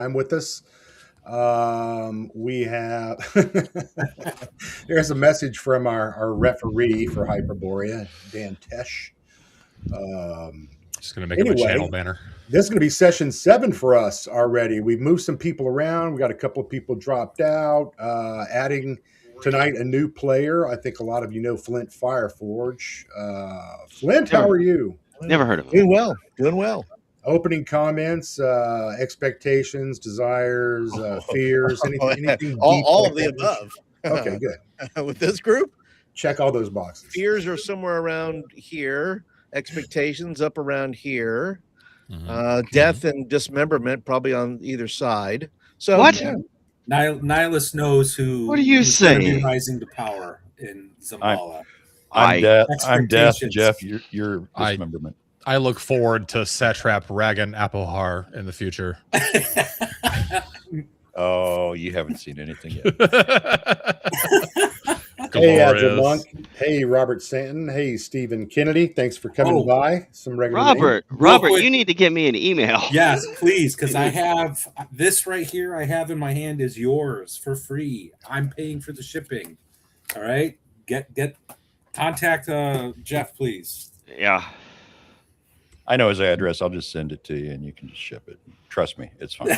I'm with us. We have there's a message from our referee for Hyperborea, Dan Tesh. Just going to make it my channel Anyway, banner. this is going to be session 7 for us already. We've moved some people around. We got a couple of people dropped out. Adding tonight a new player. I think a lot of you know Flint Fireforge. Flint, how are you? Never heard of him. Doing well. Opening comments, expectations, desires, fears, anything all deep of the like that? above. Okay, good. With this group, Check all those boxes. fears are somewhere around here. Expectations up around here. Death and dismemberment probably on either side. So What? yeah. Nihilus knows who. What are you who's gonna be saying? rising to power in Xambaala. I'm death. I'm death, Expectations. Jeff. You're I- dismemberment. I look forward to Satrap Ragan Apohar in the future. Oh, you haven't seen anything yet. Hey, Glorious. Monk. Hey, Robert Stanton. Hey, Stephen Kennedy. Thanks for coming by. Some regular Robert, quick. you need to get me an email. Yes, please, because I have this right here. I have in my hand is yours for free. I'm paying for the shipping. All right, contact Jeff, please. Yeah. I know his address. I'll just send it to you, and you can just ship it. Trust me, it's fine.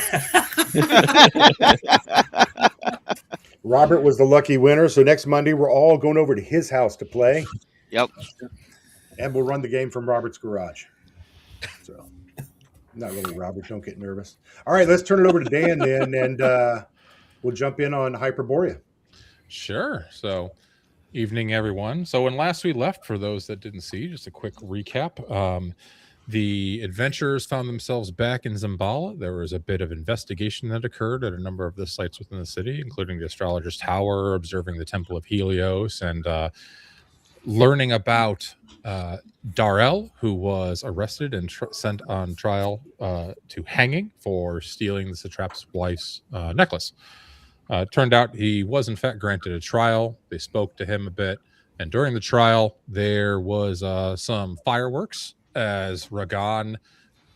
Robert was the lucky winner. So next Monday, we're all going over to his house to play. Yep. And we'll run the game from Robert's garage. So, not really, Robert. Don't get nervous. All right, let's turn it over to Dan then, and we'll jump in on Hyperborea. Sure. So, evening, everyone. So, when last we left, for those that didn't see, just a quick recap. The adventurers found themselves back in Xambaala. There was a bit of investigation that occurred at a number of the sites within the city, including the Astrologer's Tower, observing the Temple of Helios, and learning about Darrell, who was arrested and sent on trial to hanging for stealing the satrap's wife's necklace. Turned out he was, in fact, granted a trial. They spoke to him a bit. And during the trial, there was some fireworks as Ragan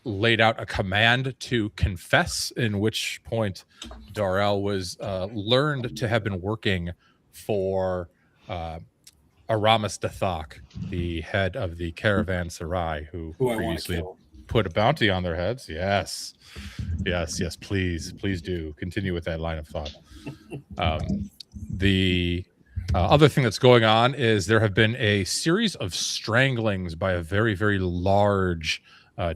laid out a command to confess, in which point Darrell was learned to have been working for Aramis Dathak, the head of the Caravanserai, who Who I want to previously kill. put a bounty on their heads. Yes, please do continue with that line of thought. The other thing that's going on is there have been a series of stranglings by a very, very large,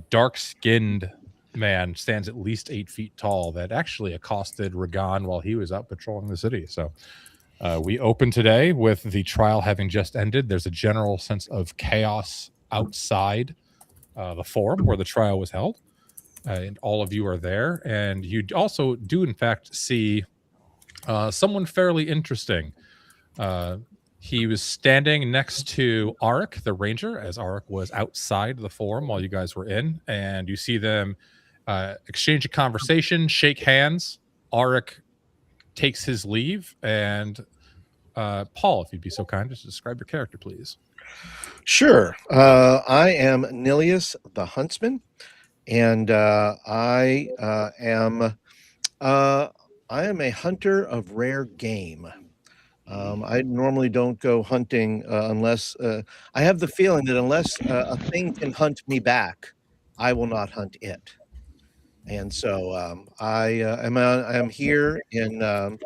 dark-skinned man, stands at least 8 feet tall, that actually accosted Ragan while he was out patrolling the city. So we open today with the trial having just ended. There's a general sense of chaos outside the forum where the trial was held. And all of you are there. And you also do, in fact, see someone fairly interesting. He was standing next to Arik, the ranger, as Arik was outside the forum while you guys were in. And you see them exchange a conversation, shake hands. Arik takes his leave. And Paul, if you'd be so kind, just describe your character, please. Sure. I am Nilius the Huntsman, and I am a hunter of rare game. I normally don't go hunting unless I have the feeling that unless a thing can hunt me back, I will not hunt it. And so I am here in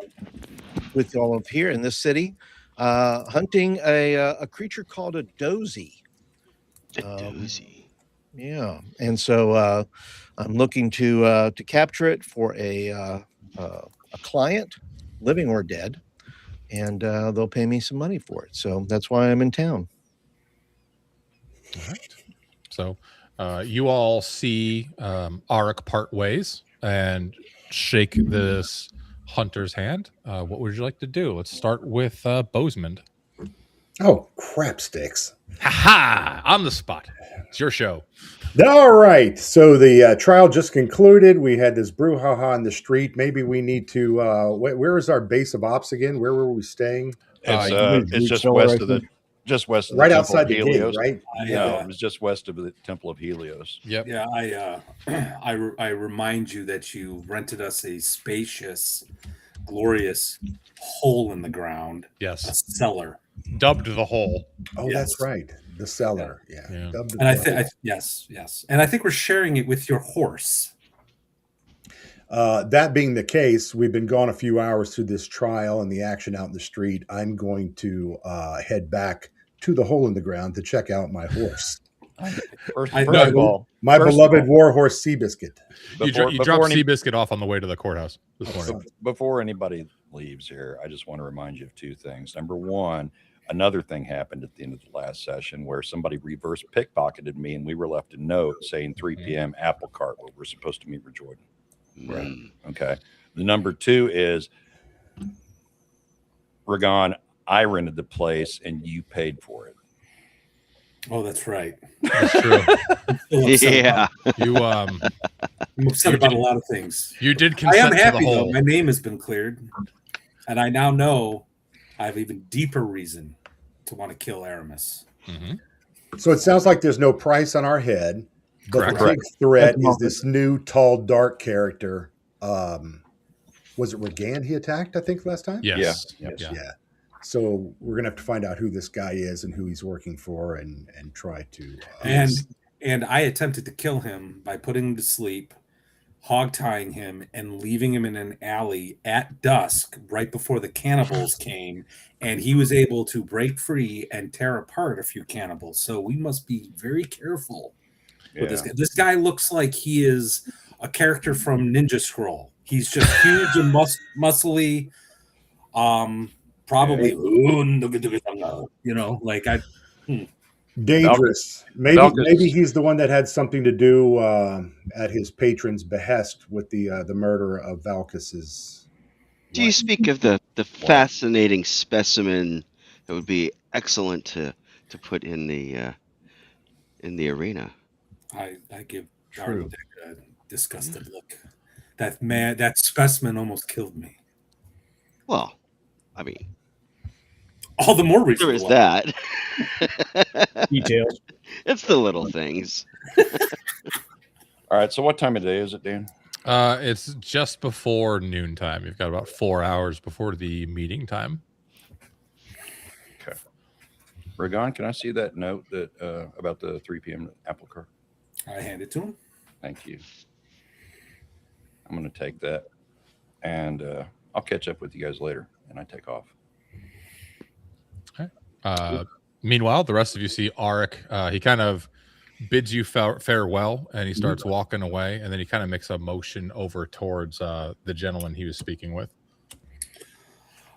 with all of here in this city, hunting a creature called a dozy. The doozy. Yeah, and so I'm looking to capture it for a client, living or dead, and they'll pay me some money for it. So that's why I'm in town. All right. So you all see Arik part ways and shake this hunter's hand. What would you like to do? Let's start with Bozeman. Oh, crap sticks. Ha! On the spot. It's your show. All right. So the trial just concluded. We had this brouhaha in the street. Maybe we need to. Where is our base of ops again? Where were we staying? It's just west of the just west of Right the outside the Temple of gate, Helios. right? No, it was just west of the Temple of Helios. Yep. Yeah, I remind you that you rented us a spacious, glorious hole in the ground, a Yes. cellar. Dubbed the hole. Oh, Yes. that's right. The cellar. Yeah. Yeah. Dubbed it And I the think, hole. yes, and I think we're sharing it with your horse. That being the case, we've been gone a few hours through this trial and the action out in the street. I'm going to head back to the hole in the ground to check out my horse, First I- of all, my first of beloved all, war horse Seabiscuit. You before, dropped any- Seabiscuit off on the way to the courthouse this morning. before anybody leaves here, I just want to remind you of two things. Number one, another thing happened at the end of the last session where somebody reverse pickpocketed me, and we were left a note saying 3 p.m. Apple Cart, where we're supposed to meet with Jordan. Mm. Okay. The number two is, Ragon, I rented the place and you paid for it. Oh, that's right. That's true. I'm still upset Yeah. You I'm upset You about did- a lot of things. you did I consent am to the happy though. hole. My name has been cleared, and I now know I have even deeper reason to want to kill Aramis. Mhm. So it sounds like there's no price on our head, but Correct. the big threat At the is moment. this new tall, dark character. Was it Regan he attacked, I think, last time? Yes. Yeah. Yeah. Yeah. So we're gonna have to find out who this guy is and who he's working for, and try to. And I attempted to kill him by putting him to sleep, hog tying him, and leaving him in an alley at dusk right before the cannibals came. And he was able to break free and tear apart a few cannibals. So we must be very careful with this guy. This guy looks like he is a character from Ninja Scroll. He's just huge and muscly. Probably, like I. Dangerous. Maybe Valkus- maybe he's the one that had something to do at his patron's behest with the murder of Valkus's. Do you speak of the fascinating specimen that would be excellent to put in the arena? I give True. Darla a disgusted look. That specimen almost killed me. Well, I mean, All the more reason. there is to love that. Details. It's the little things. All right. So what time of day is it, Dan? It's just before noontime. You've got about 4 hours before the meeting time. Okay. Ragon, can I see that note that about the 3 p.m. Apple Cart? it. I hand it to him. Thank you. I'm going to take that, and I'll catch up with you guys later, and I take off. Meanwhile, the rest of you see Arik. He kind of bids you farewell, and he starts walking away, and then he kind of makes a motion over towards the gentleman he was speaking with.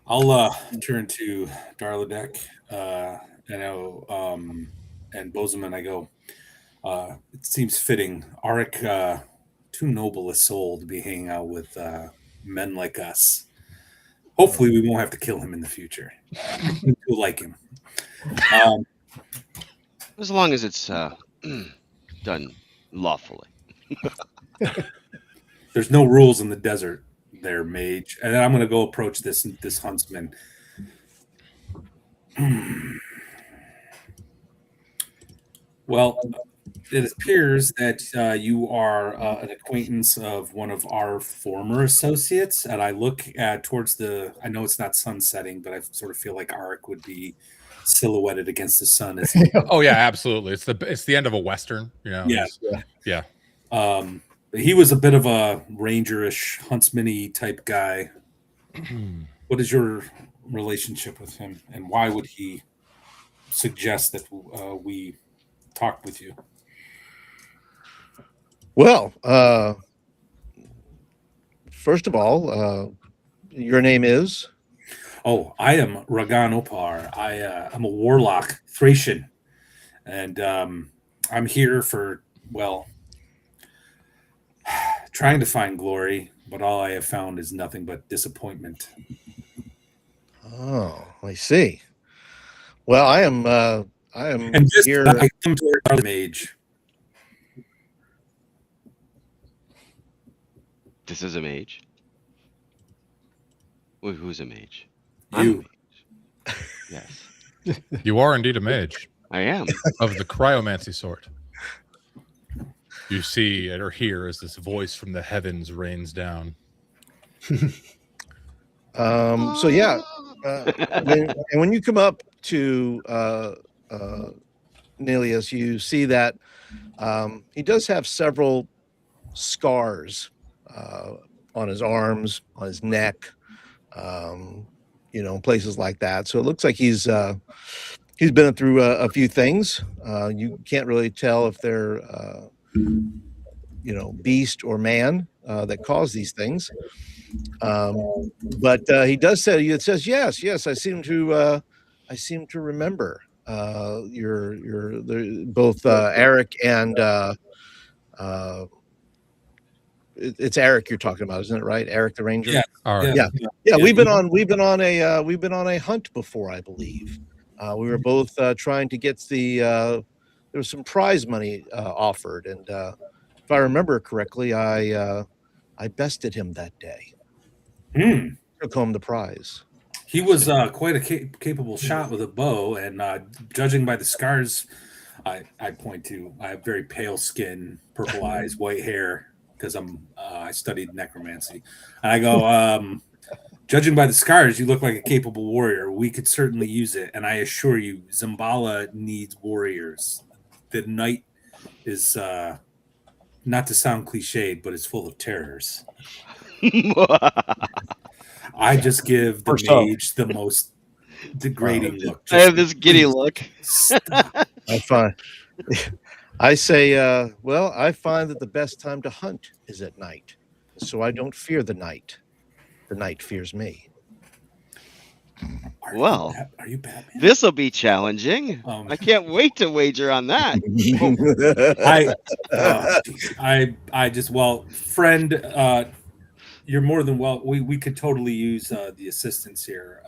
I'll turn to Darladek and Bozeman. I go, it seems fitting. Arik, too noble a soul to be hanging out with men like us. Hopefully, we won't have to kill him in the future. We'll like him. As long as it's done lawfully. There's no rules in the desert there, mage. And then I'm going to go approach this huntsman. Well, it appears that you are an acquaintance of one of our former associates, and I look towards the. I know it's not sun setting, but I sort of feel like Arik would be silhouetted against the sun. As Oh yeah, absolutely. It's the end of a western. You know. Yeah. Yeah. He was a bit of a rangerish, huntsman-y type guy. What is your relationship with him, and why would he suggest that we talk with you? Well, first of all, your name is? Oh, I am Ragan Opar. I'm a warlock, Thracian, and I'm here for, well, trying to find glory, but all I have found is nothing but disappointment. Oh, I see. Well, I am And just here. I come to our mage. This is a mage. Who's a mage? You. I'm a mage. Yes. You are indeed a mage I am. of the cryomancy sort. You see or hear as this voice from the heavens rains down. So yeah, when you come up to Nelius, you see that he does have several scars on his arms, on his neck, places like that. So it looks like he's been through a few things. You can't really tell if they're beast or man that caused these things. But he does say, it says, yes, I seem to remember both Eric and it's Eric you're talking about, isn't it right? Eric the Ranger. Yeah. All right. Yeah. We've been on a hunt before, I believe. We were both trying to get there was some prize money offered, and if I remember correctly, I bested him that day. Took home the prize. He was quite a capable shot with a bow, and judging by the scars, I point to, I have very pale skin, purple eyes, white hair, because I studied necromancy. And I go, judging by the scars, you look like a capable warrior. We could certainly use it, and I assure you, Xambaala needs warriors. The night is, not to sound cliched, but it's full of terrors. I just give the mage the most degrading look. I have this giddy look. I find, I say, I find that the best time to hunt is at night, so I don't fear the night. The night fears me. Are you Batman? This will be challenging. I can't wait to wager on that. Friend, you're more than well. We could totally use the assistance here,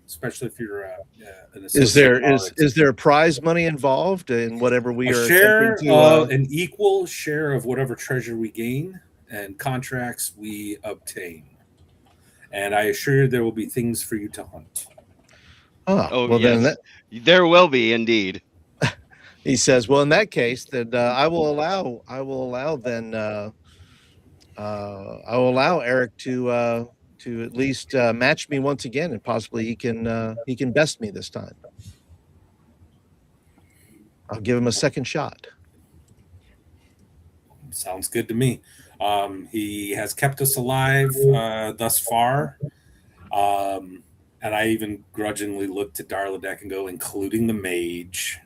especially if you're an assistant. Is there prize money involved in whatever we are share to, an equal share of whatever treasure we gain and contracts we obtain, and I assure you there will be things for you to hunt. Yes. There will be indeed. He says, well, in that case, then I will allow Eric to at least match me once again, and possibly he can best me this time. I'll give him a second shot. Sounds good to me. He has kept us alive thus far. And I even grudgingly look to Darladek and go, including the mage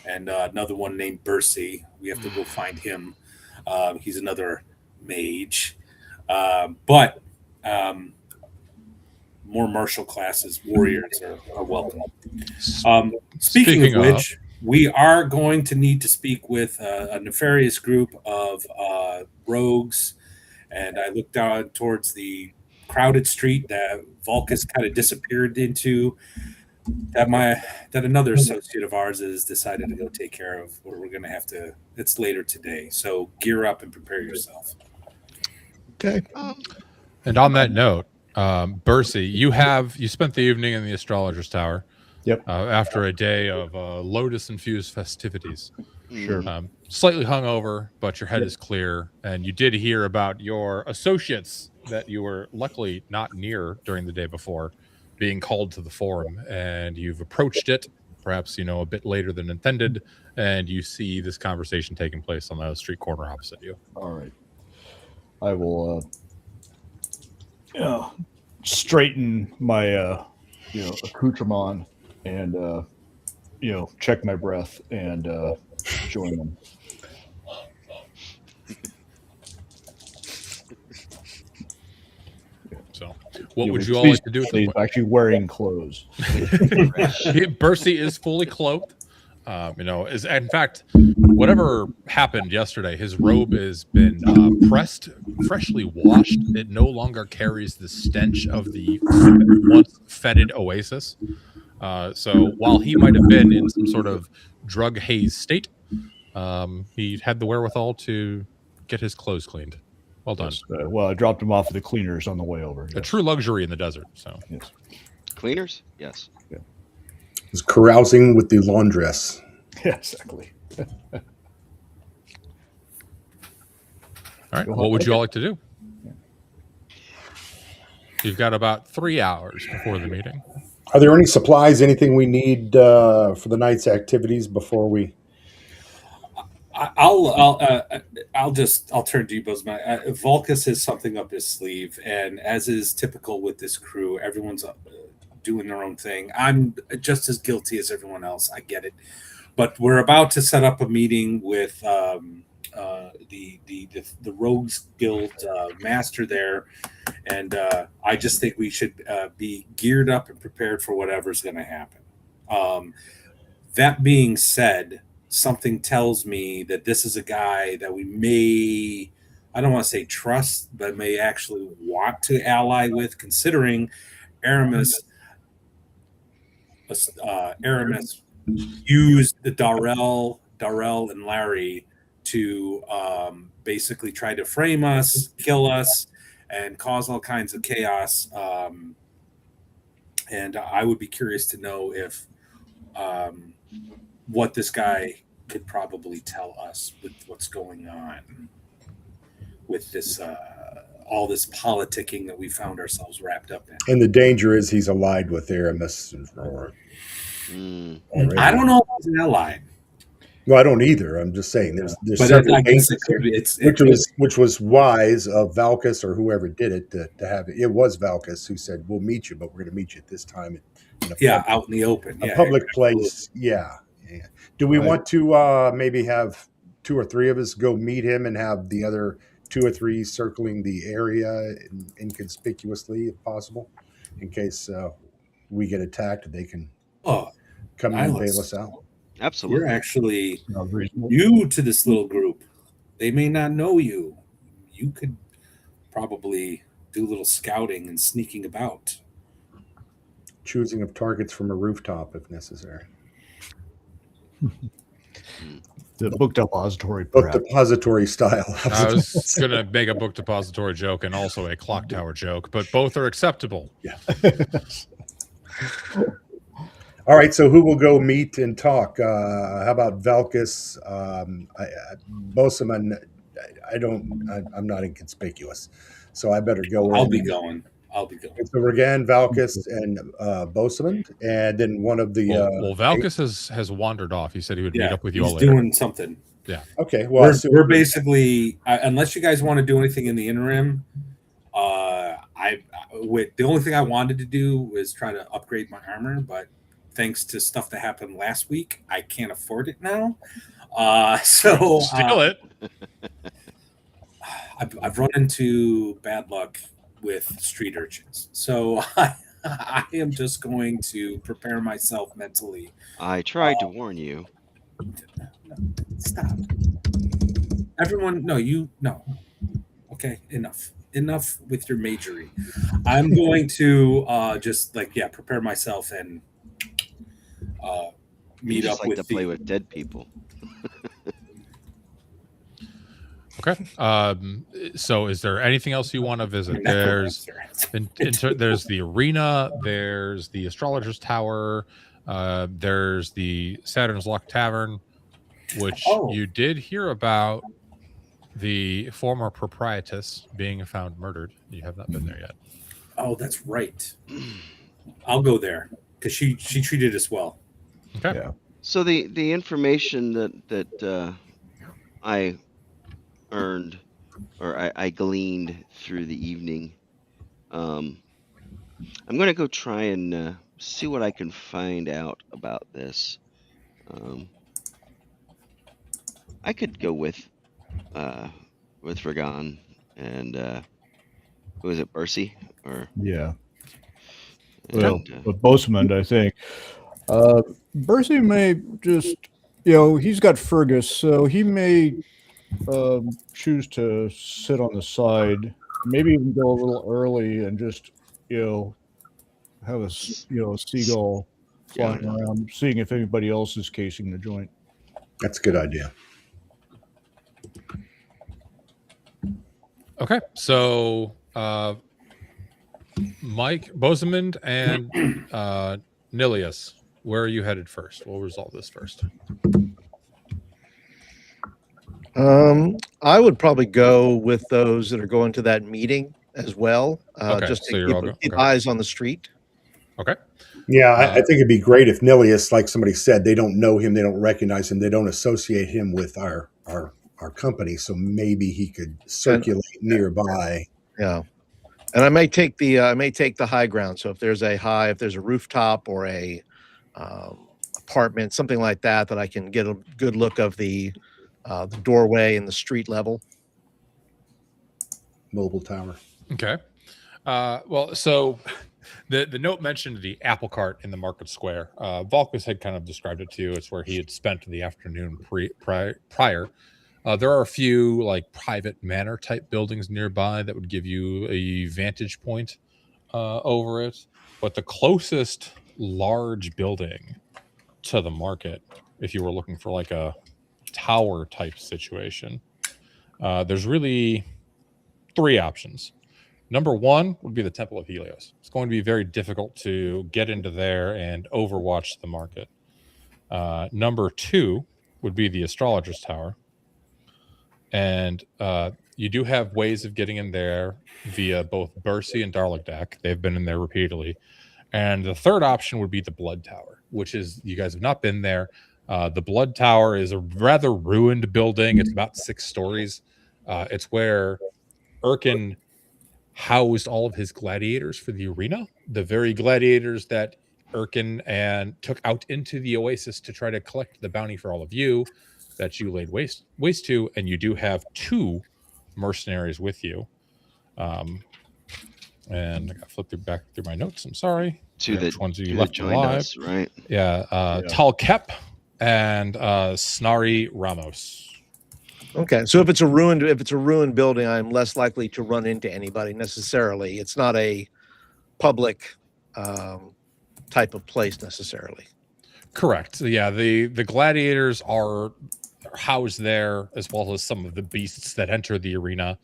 and another one named Bercy. We have to go find him. He's another mage. But more martial classes, warriors are welcome. Speaking of which, we are going to need to speak with a nefarious group of rogues. And I look down towards the crowded street that Vulcus kind of disappeared into, that another associate of ours has decided to go take care of, or we're going to have to, it's later today. So gear up and prepare yourself. Okay. And on that note, Bercy, you spent the evening in the astrologer's tower. Yep. After a day of lotus-infused festivities. Sure. Slightly hungover, but your head is clear, and you did hear about your associates that you were luckily not near during the day before being called to the forum, and you've approached it, perhaps a bit later than intended, and you see this conversation taking place on the street corner opposite you. All right. I will straighten my accoutrement and check my breath and join them. So, what would you all like to do? He's actually wearing clothes. Bercy is fully cloaked. Is in fact, whatever happened yesterday, his robe has been pressed, freshly washed. It no longer carries the stench of the once fetid oasis. So while he might have been in some sort of drug haze state, he had the wherewithal to get his clothes cleaned. Well done. Yes, I dropped him off at the cleaners on the way over. A true luxury in the desert. So yes. Cleaners? Yes. Yeah. He's carousing with the laundress. Yeah, exactly. All right. What would you all like to do? You've got about 3 hours before the meeting. Are there any supplies, anything we need for the night's activities before we? I'll turn to you, Bozeman. Vulcus has something up his sleeve, and as is typical with this crew, everyone's doing their own thing. I'm just as guilty as everyone else. I get it, but we're about to set up a meeting with the Rogues Guild master there, and I just think we should be geared up and prepared for whatever's going to happen. That being said, something tells me that this is a guy that we may, I don't want to say trust, but may actually want to ally with, considering Aramis used the Darrell and Larry to basically try to frame us, kill us, and cause all kinds of chaos. And I would be curious to know if what this guy could probably tell us with what's going on with this all this politicking that we found ourselves wrapped up in. And the danger is he's allied with Aramis. I don't know if he's an ally. Well, I don't either. I'm just saying there's But several I guess dangers it here, which was wise of Valkus or whoever did it to have it. It was Valkus who said, "We'll meet you, but we're going to meet you at this time." Out in the open, a public place. Yeah. Do we want to maybe have 2 or 3 of us go meet him and have the other 2 or 3 circling the area inconspicuously, if possible, in case we get attacked? They can come and bail us out. Absolutely. You're actually new to this little group. They may not know you. You could probably do a little scouting and sneaking about. Choosing of targets from a rooftop if necessary. The book depository, Book perhaps. depository style. I was going to make a book depository joke and also a clock tower joke, but both are acceptable. Yeah. All right, so who will go meet and talk? How about Valkus? Boseman, I'm not inconspicuous, so I better go. I'll be going. So Regan, Valkus, and Boseman, and then one of the. Well, Valkus has wandered off. He said he would meet up with you all later. He's doing something. Yeah. Okay. Well, we're basically, unless you guys want to do anything in the interim, the only thing I wanted to do was try to upgrade my armor, but thanks to stuff that happened last week, I can't afford it now. So steal it. I've run into bad luck with street urchins, so I am just going to prepare myself mentally. I tried to warn you. Stop. Everyone, no. Okay, enough with your majory. I'm going to just prepare myself and meet up with to play with dead people. Okay. So is there anything else you want to visit? There's the arena, there's the astrologer's tower, there's the Saturn's Lock Tavern, which you did hear about the former proprietress being found murdered. You have not been there yet. Oh, that's right. I'll go there because she treated us well. Okay. Yeah. So the information that I earned or I gleaned through the evening, I'm going to go try and see what I can find out about this. I could go with Regan and who is it, Bercy? Or Yeah. Well, but Bosemond, I think. Bercy may just, he's got Fergus, so he may choose to sit on the side, maybe even go a little early and just, have a seagull flying around, seeing if anybody else is casing the joint. That's a good idea. Okay, so Mike, Bosemond, and Nilius, where are you headed first? We'll resolve this first. I would probably go with those that are going to that meeting as well. Okay, Just so to you're all keep okay. eyes on the street. Okay. Yeah, I think it'd be great if Nilius, like somebody said, they don't know him, they don't recognize him, they don't associate him with our company. So maybe he could circulate nearby. Yeah, and I may take the high ground. So if there's a rooftop or a apartment, something like that, that I can get a good look of the doorway and the street level. Mobile tower. Okay. Well, so the note mentioned the apple cart in the market square. Volkus had kind of described it to you. It's where he had spent the afternoon prior. There are a few like private manor type buildings nearby that would give you a vantage point over it. But the closest large building to the market, if you were looking for like a tower type situation, there's really 3 options. Number 1 would be the Temple of Helios. It's going to be very difficult to get into there and overwatch the market. Number 2 would be the Astrologer's Tower. And you do have ways of getting in there via both Bercy and Darlagdak. They've been in there repeatedly. And the third option would be the Blood Tower, which is, you guys have not been there. The Blood Tower is a rather ruined building. It's about 6 stories. It's where Erkin housed all of his gladiators for the arena, the very gladiators that Erkin and took out into the Oasis to try to collect the bounty for all of you that you laid waste to, and you do have 2 mercenaries with you. And I got to flip back through my notes. I'm sorry. Which ones you left alive, us, right? Yeah, Talkep and Snari Ramos. Okay, so if it's a ruined building, I'm less likely to run into anybody necessarily. It's not a public type of place necessarily. Correct. Yeah, the gladiators are housed there, as well as some of the beasts that enter the arena,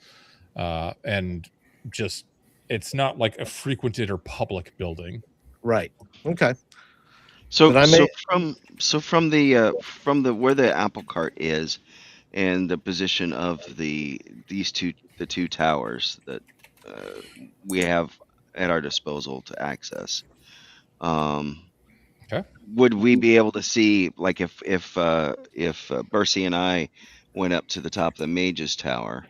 and just it's not like a frequented or public building. Right. Okay. So from the where the apple cart is, and the position of the two towers that we have at our disposal to access. Okay. Would we be able to see, like, if Bercy and I went up to the top of the Mage's Tower,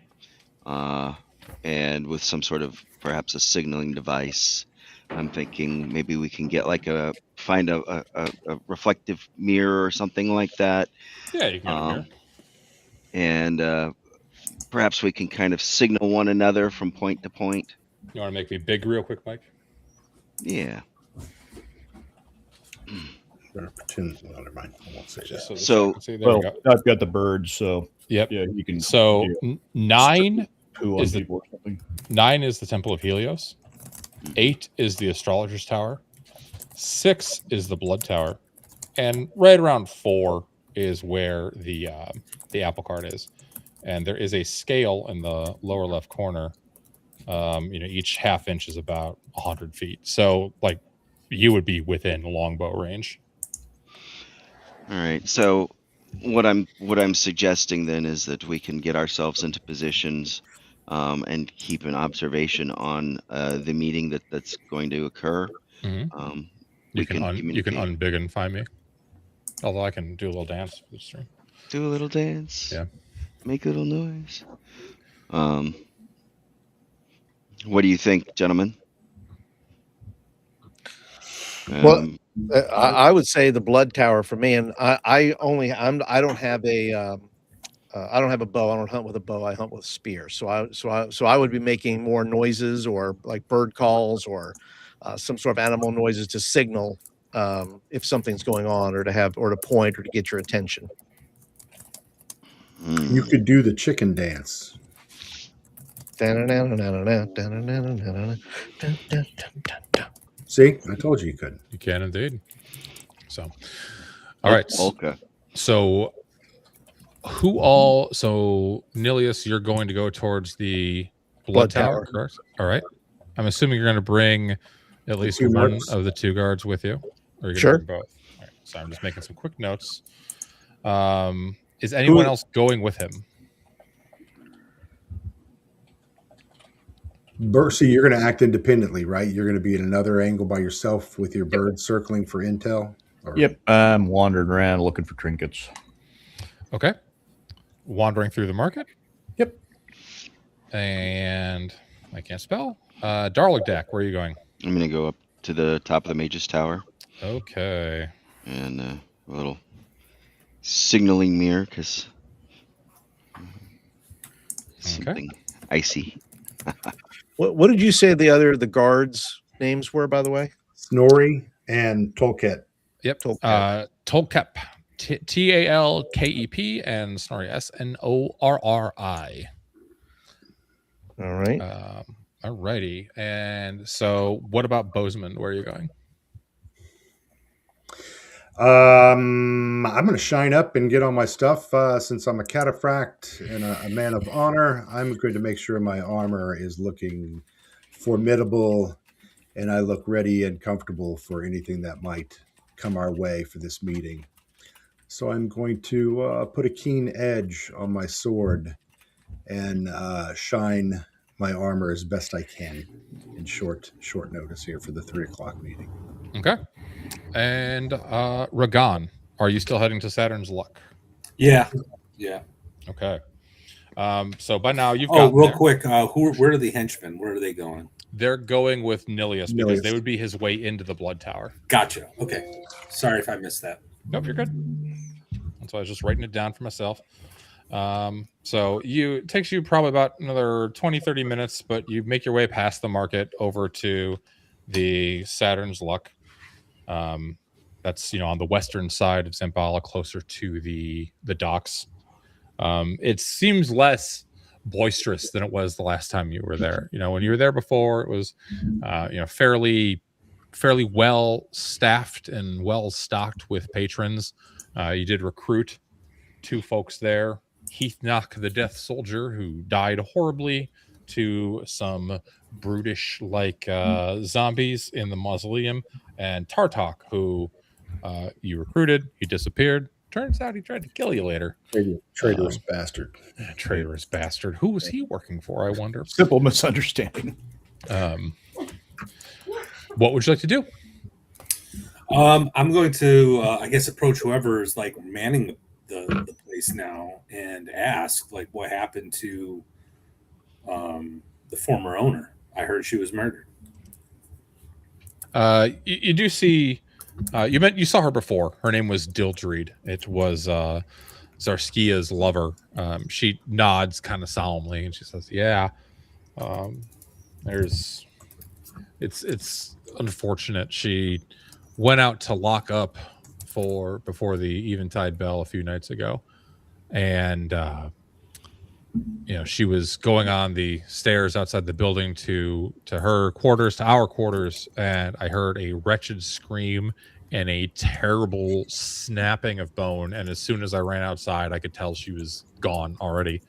and with some sort of perhaps a signaling device, I'm thinking maybe we can get find a reflective mirror or something like that. Yeah, you can get a mirror. And perhaps we can kind of signal one another from point to point. You want to make me big real quick, Mike? Yeah. Never mind. I won't say that. So well, I've got the birds, so yep. Yeah, you can. So 9 is the or something. 9 is the Temple of Helios. 8 is the Astrologer's Tower. 6 is the Blood Tower, and right around 4 is where the apple cart is. And there is a scale in the lower left corner. Each half inch is about 100 feet. So, like, you would be within longbow range. All right. So, what I'm suggesting then is that we can get ourselves into positions, and keep an observation on the meeting that's going to occur. Mm-hmm. You can unbig and find me. Although I can do a little dance for the stream. Do a little dance. Yeah. Make a little noise. What do you think, gentlemen? Well, I would say the Blood Tower for me, and I don't have a bow. I don't hunt with a bow. I hunt with a spear. So I would be making more noises, or like bird calls, or some sort of animal noises to signal if something's going on, or to point, or to get your attention. You could do the chicken dance. See, I told you could. You can indeed. So, all right. Okay. So, So, Nilius, you're going to go towards the Blood Tower, correct? All right. I'm assuming you're going to bring at least one of the 2 guards with you. Or you're going to bring both? All So I'm just making some quick notes. Is anyone else going with him? Bercy, you're going to act independently, right? You're going to be in another angle by yourself with your bird circling for intel? Or... Yep, I'm wandering around looking for trinkets. Okay. Wandering through the market? Yep. And I can't spell. Darligdak, where are you going? I'm going to go up to the top of the Mage's Tower. Okay. And a little signaling mirror, because something icy. What did you say the guards' names were, by the way? Snorri and Tolkep. Yep. Tolkep. Tolkep. Talkep, and Snorri Snorri. All right. All righty. And so what about Bozeman? Where are you going? I'm going to shine up and get all my stuff. Since I'm a cataphract and a man of honor, I'm going to make sure my armor is looking formidable and I look ready and comfortable for anything that might come our way for this meeting. So I'm going to put a keen edge on my sword and shine my armor as best I can in short notice here for the 3:00 meeting. Okay. And Ragan, are you still heading to Saturn's Luck? Yeah. Okay. So by now you've got. got. Real quick, where are the henchmen? Where are they going? They're going with Nilius because they would be his way into the Blood Tower. Gotcha. Okay. Sorry if I missed that. Nope, you're good. That's why I was just writing it down for myself. So it takes you probably about another 20-30 minutes, but you make your way past the market over to the Saturn's Luck. That's on the western side of Xambaala, closer to the docks. It seems less boisterous than it was the last time you were there. When you were there before, it was fairly well staffed and well stocked with patrons. You did recruit 2 folks there, Heathnock the Death Soldier, who died horribly to some brutish zombies in the mausoleum, and Tartok, who you recruited. He disappeared. Turns out he tried to kill you later. Traitorous bastard. Traitorous bastard. Who was he working for, I wonder? Simple misunderstanding. What would you like to do? I'm going to, I guess, approach whoever is manning the place now and ask, what happened to the former owner. I heard she was murdered. You do see. You saw her before. Her name was Dildreed. It was Zarskia's lover. She nods kind of solemnly and she says, "Yeah, it's unfortunate. She went out to lock up before the Eventide Bell a few nights ago, and she was going on the stairs outside the building to her quarters, to our quarters, and I heard a wretched scream and a terrible snapping of bone. And as soon as I ran outside, I could tell she was gone already.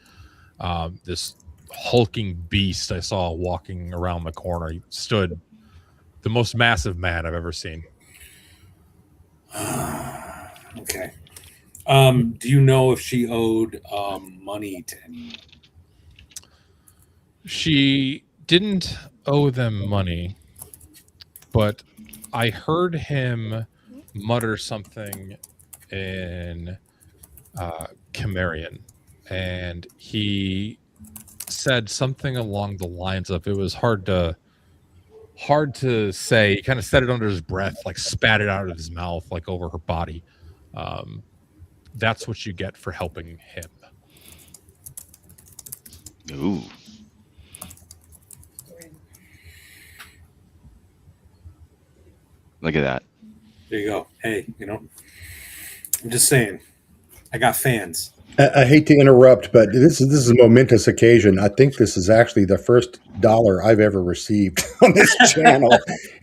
This hulking beast I saw walking around the corner. He stood the most massive man I've ever seen." Okay. Do you know if she owed money to anyone? She didn't owe them money, but I heard him mutter something in Cimmerian, and he said something along the lines of, it was hard to say. He kind of said it under his breath, spat it out of his mouth, over her body. That's what you get for helping him. Ooh. Look at that. There you go. Hey, I'm just saying, I got fans. I hate to interrupt, but this is a momentous occasion. I think this is actually the first $1 I've ever received on this channel.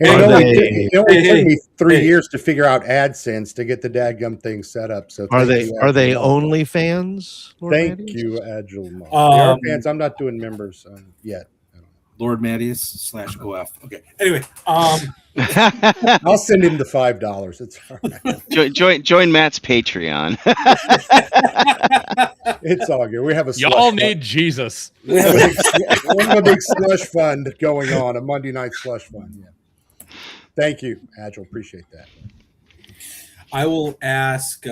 And it only took me 3 years to figure out AdSense to get the dadgum thing set up. So are they only fans? Thank you, Agile. They are fans. I'm not doing members yet. Lord Mattias /OF. Okay. Anyway, I'll send him the $5. It's all right. join Matt's Patreon. It's all good. We have a Y'all need Jesus. We have a big slush fund going on, a Monday night slush fund. Yeah. Thank you, Agile. Appreciate that. I will ask.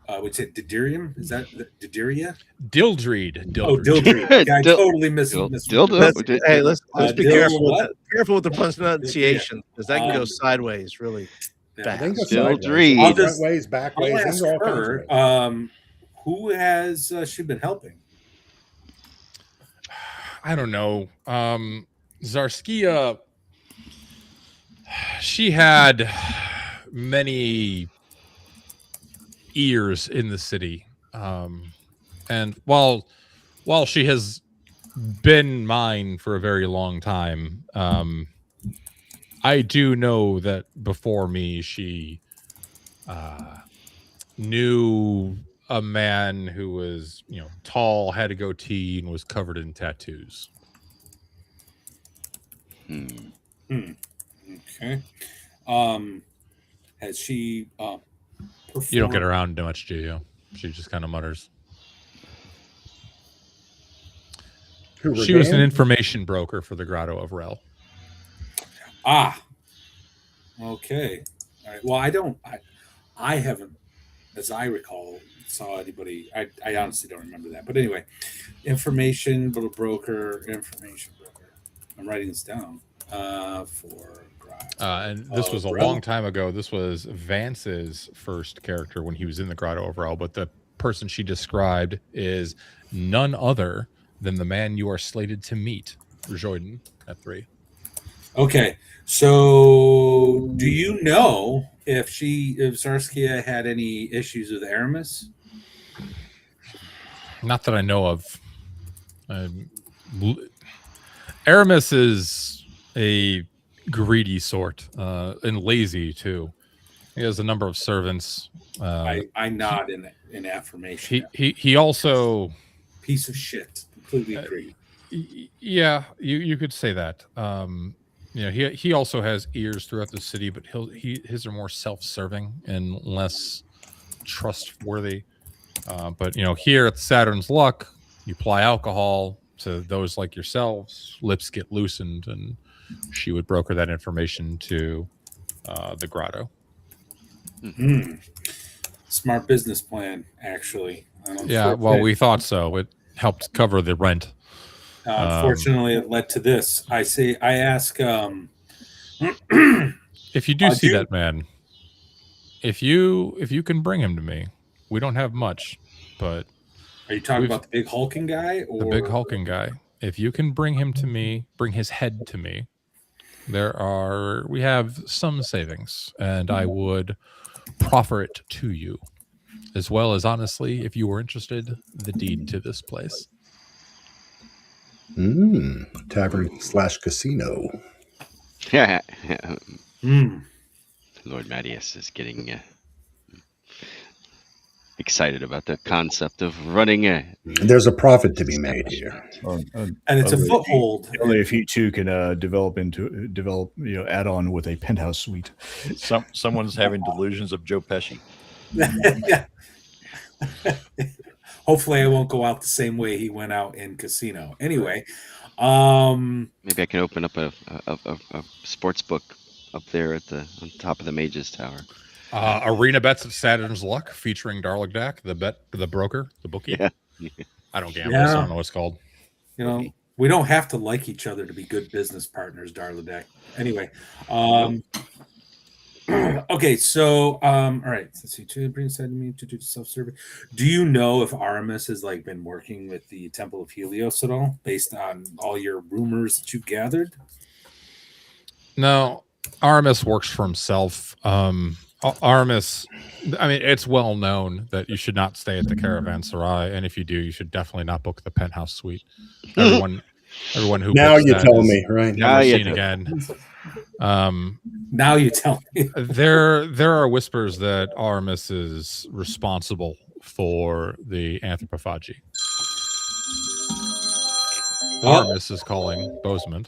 What's it? Didirium? Is that Didiria? Dildreed. Oh, Dildreed. Yeah, I totally missed. Hey, let's be Dildo careful with the pronunciation, because that can go sideways really They can fast. go Dildreed. sideways, front ways, back I'll ways. ask They can go all kinds of her. ways. Who has she been helping? I don't know. Zarskia, she had many ears in the city. And while she has been mine for a very long time, I do know that before me, she knew a man who was, tall, had a goatee, and was covered in tattoos. Okay. Has she performed? You don't get around much, do you? She just kind of mutters. She was an information broker for the Grotto of Rel. Ah. Okay. All right. Well, I haven't, as I recall, saw anybody. I honestly don't remember that. But anyway, information broker. I'm writing this down for and this was a long time ago. This was Vance's first character when he was in the Grotto of Rel, but the person she described is none other than the man you are slated to meet, Jordan, at 3. Okay, so do you know if Zarskia had any issues with Aramis? Not that I know of. Aramis is a greedy sort and lazy too. He has a number of servants. I nod in affirmation. He also piece of shit. Completely agree. Yeah, you could say that. He also has ears throughout the city, but his are more self-serving and less trustworthy. But here at Saturn's Luck, you apply alcohol to those like yourselves, lips get loosened, and she would broker that information to the Grotto. Mm-hmm. Smart business plan, actually. Yeah, well, we thought so. It helped cover the rent. Unfortunately, it led to this. I ask. If you do see that man, if you can bring him to me, we don't have much, but are you talking about the big hulking guy? Or? The big hulking guy. If you can bring him to me, bring his head to me, we have some savings, and I would proffer it to you, as well as, honestly, if you were interested, the deed to this place. Tavern/casino. Yeah. Lord Mattias is getting excited about the concept of running a. There's a profit to be made here, and it's a foothold. Only if you two can develop, add on with a penthouse suite. Someone's having delusions of Joe Pesci. Yeah. Hopefully, I won't go out the same way he went out in Casino. Anyway, maybe I can open up a sports book up there on top of the Mage's Tower. Arena bets at Saturn's Luck, featuring Darligdak, the broker, the bookie. Yeah. I don't gamble, so I don't know what it's called. We don't have to like each other to be good business partners, Darligdak. Anyway, okay, so all right. Let's see. To bring aside me to do self-serving. Do you know if Aramis has been working with the Temple of Helios at all, based on all your rumors that you've gathered? No, Aramis works for himself. Aramis, I mean, it's well known that you should not stay at the Caravanserai, and if you do, you should definitely not book the penthouse suite. Everyone who now you tell me, right? Now you seen again. Now you tell me. There are whispers that Aramis is responsible for the Anthropophagi. Aramis is calling Bosemond.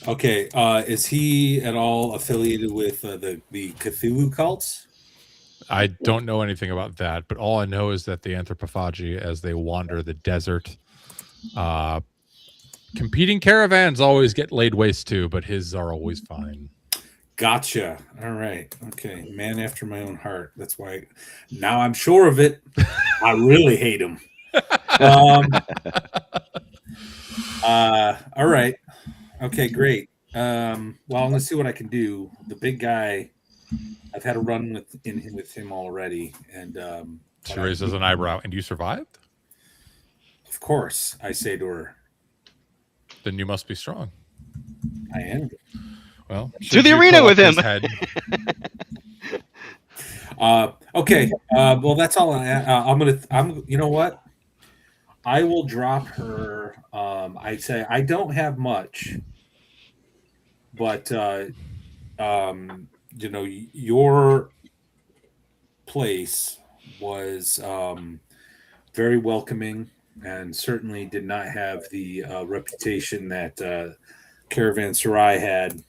Okay. Is he at all affiliated with the Cthulhu cults? I don't know anything about that, but all I know is that the Anthropophagi, as they wander the desert, competing caravans always get laid waste to, but his are always fine. Gotcha. All right. Okay. Man after my own heart. That's why now I'm sure of it. I really hate him. All right. Okay, great. Well, I'm gonna see what I can do. The big guy, I've had a run with him already, and she raises an eyebrow. And you survived? Of course, I say to her. Then you must be strong. I am. Well, to the arena with him. Okay. Well, that's all. I'm. You know what? I will drop her. I say I don't have much, but you know, your place was very welcoming and certainly did not have the reputation that Caravanserai had.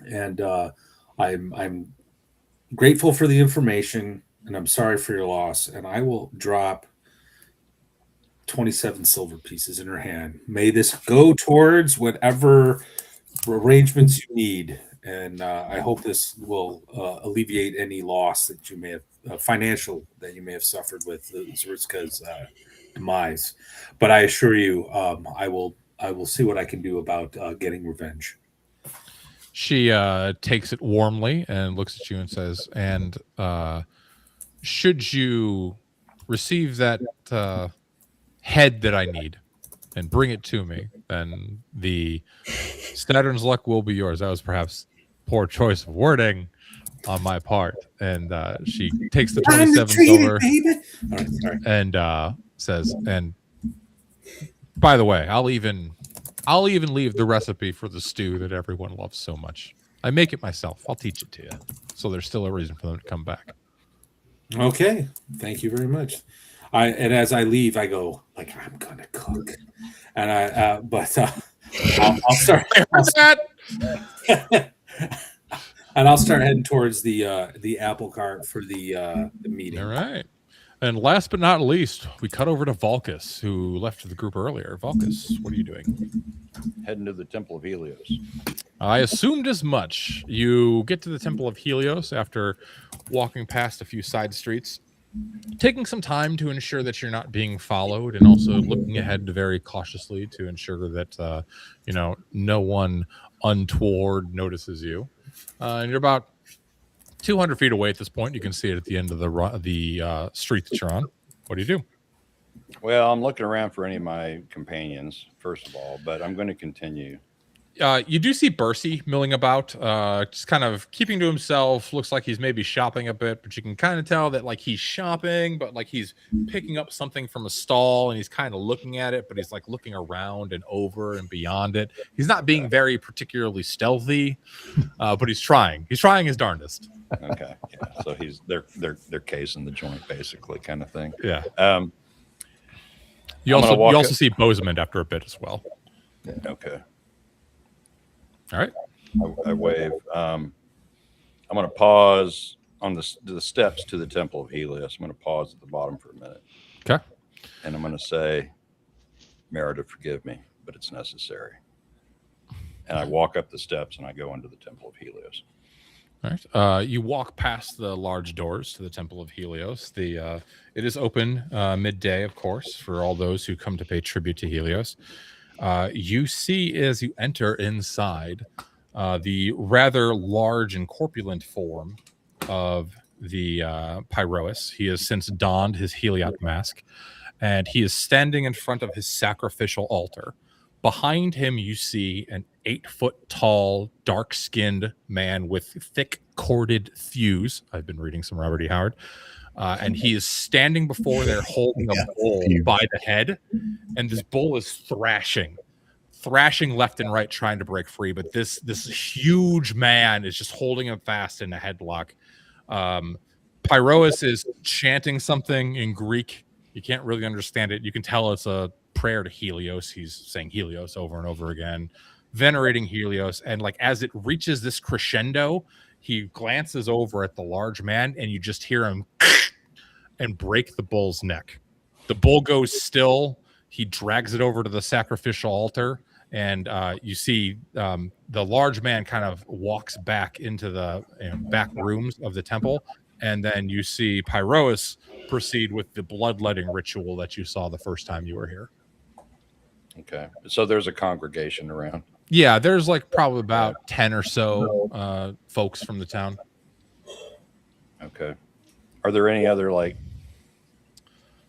And I'm grateful for the information, and I'm sorry for your loss. And I will drop 27 silver pieces in her hand. May this go towards whatever arrangements you need. And I hope this will alleviate any loss that you may have, financial that you may have suffered with Zurska's demise. But I assure you, I will see what I can do about getting revenge. She takes it warmly and looks at you and says, and should you receive that head that I need and bring it to me, then the Saturn's luck will be yours. That was perhaps poor choice of wording on my part. And she takes the 27 silver and says, and by the way, I'll even leave the recipe for the stew that everyone loves so much. I make it myself. I'll teach it to you. So there's still a reason for them to come back. Okay. Thank you very much. And as I leave, I go, like, I'm gonna cook. And I'll start and I'll start heading towards the apple cart for the meeting. All right. And last but not least, we cut over to Vulcus, who left the group earlier. Vulcus, what are you doing? Heading to the Temple of Helios. I assumed as much. You get to the Temple of Helios after walking past a few side streets, taking some time to ensure that you're not being followed, and also looking ahead very cautiously to ensure that no one untoward notices you. And you're about 200 feet away at this point. You can see it at the end of the street that you're on. What do you do? Well, I'm looking around for any of my companions, first of all, but I'm going to continue. You do see Bercy milling about, just kind of keeping to himself. Looks like he's maybe shopping a bit, but you can kind of tell that like he's shopping, but like he's picking up something from a stall and he's kind of looking at it, but he's like looking around and over and beyond it. He's not being very particularly stealthy, but he's trying. He's trying his darndest. Okay, yeah. So they're casing the joint, basically, kind of thing. Yeah. You also see Bozeman after a bit as well. Okay. All right. I wave. I'm going to pause on the steps to the Temple of Helios. I'm going to pause at the bottom for a minute. Okay. And I'm going to say, Merida, forgive me, but it's necessary. And I walk up the steps and I go into the Temple of Helios. All right. You walk past the large doors to the Temple of Helios. It is open midday, of course, for all those who come to pay tribute to Helios. You see as you enter inside the rather large and corpulent form of the Pyrois. He has since donned his Heliot mask, and he is standing in front of his sacrificial altar. Behind him, you see an 8-foot-tall, dark-skinned man with thick corded thews. I've been reading some Robert E. Howard. And he is standing before there holding a bull by the head. And this bull is thrashing left and right, trying to break free. But this huge man is just holding him fast in a headlock. Pyrois is chanting something in Greek. You can't really understand it. You can tell it's a prayer to Helios. He's saying Helios over and over again. venerating Helios. And like as it reaches this crescendo, he glances over at the large man, and you just hear him and break the bull's neck. The bull goes still. He drags it over to the sacrificial altar, and you see the large man kind of walks back into the back rooms of the temple, and then you see Pyroas proceed with the bloodletting ritual that you saw the first time you were here. Okay, so there's a congregation around. Yeah, there's like probably about 10 or so folks from the town. Okay. Are there any other, like,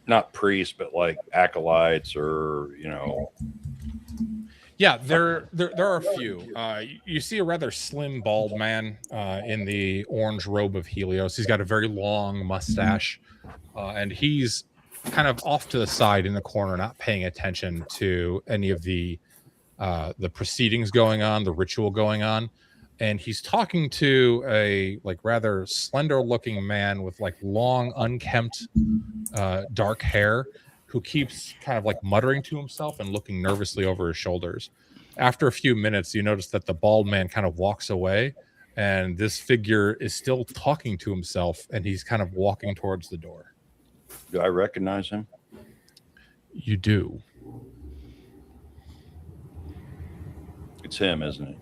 not priests, but like acolytes or, Yeah, there are a few. You see a rather slim, bald man in the orange robe of Helios. He's got a very long mustache, and he's kind of off to the side in the corner, not paying attention to any of the proceedings going on, the ritual going on. And he's talking to a like rather slender looking man with like long, unkempt, dark hair, who keeps kind of like muttering to himself and looking nervously over his shoulders. After a few minutes, you notice that the bald man kind of walks away, and this figure is still talking to himself, and he's kind of walking towards the door. Do I recognize him? You do. It's him, isn't it?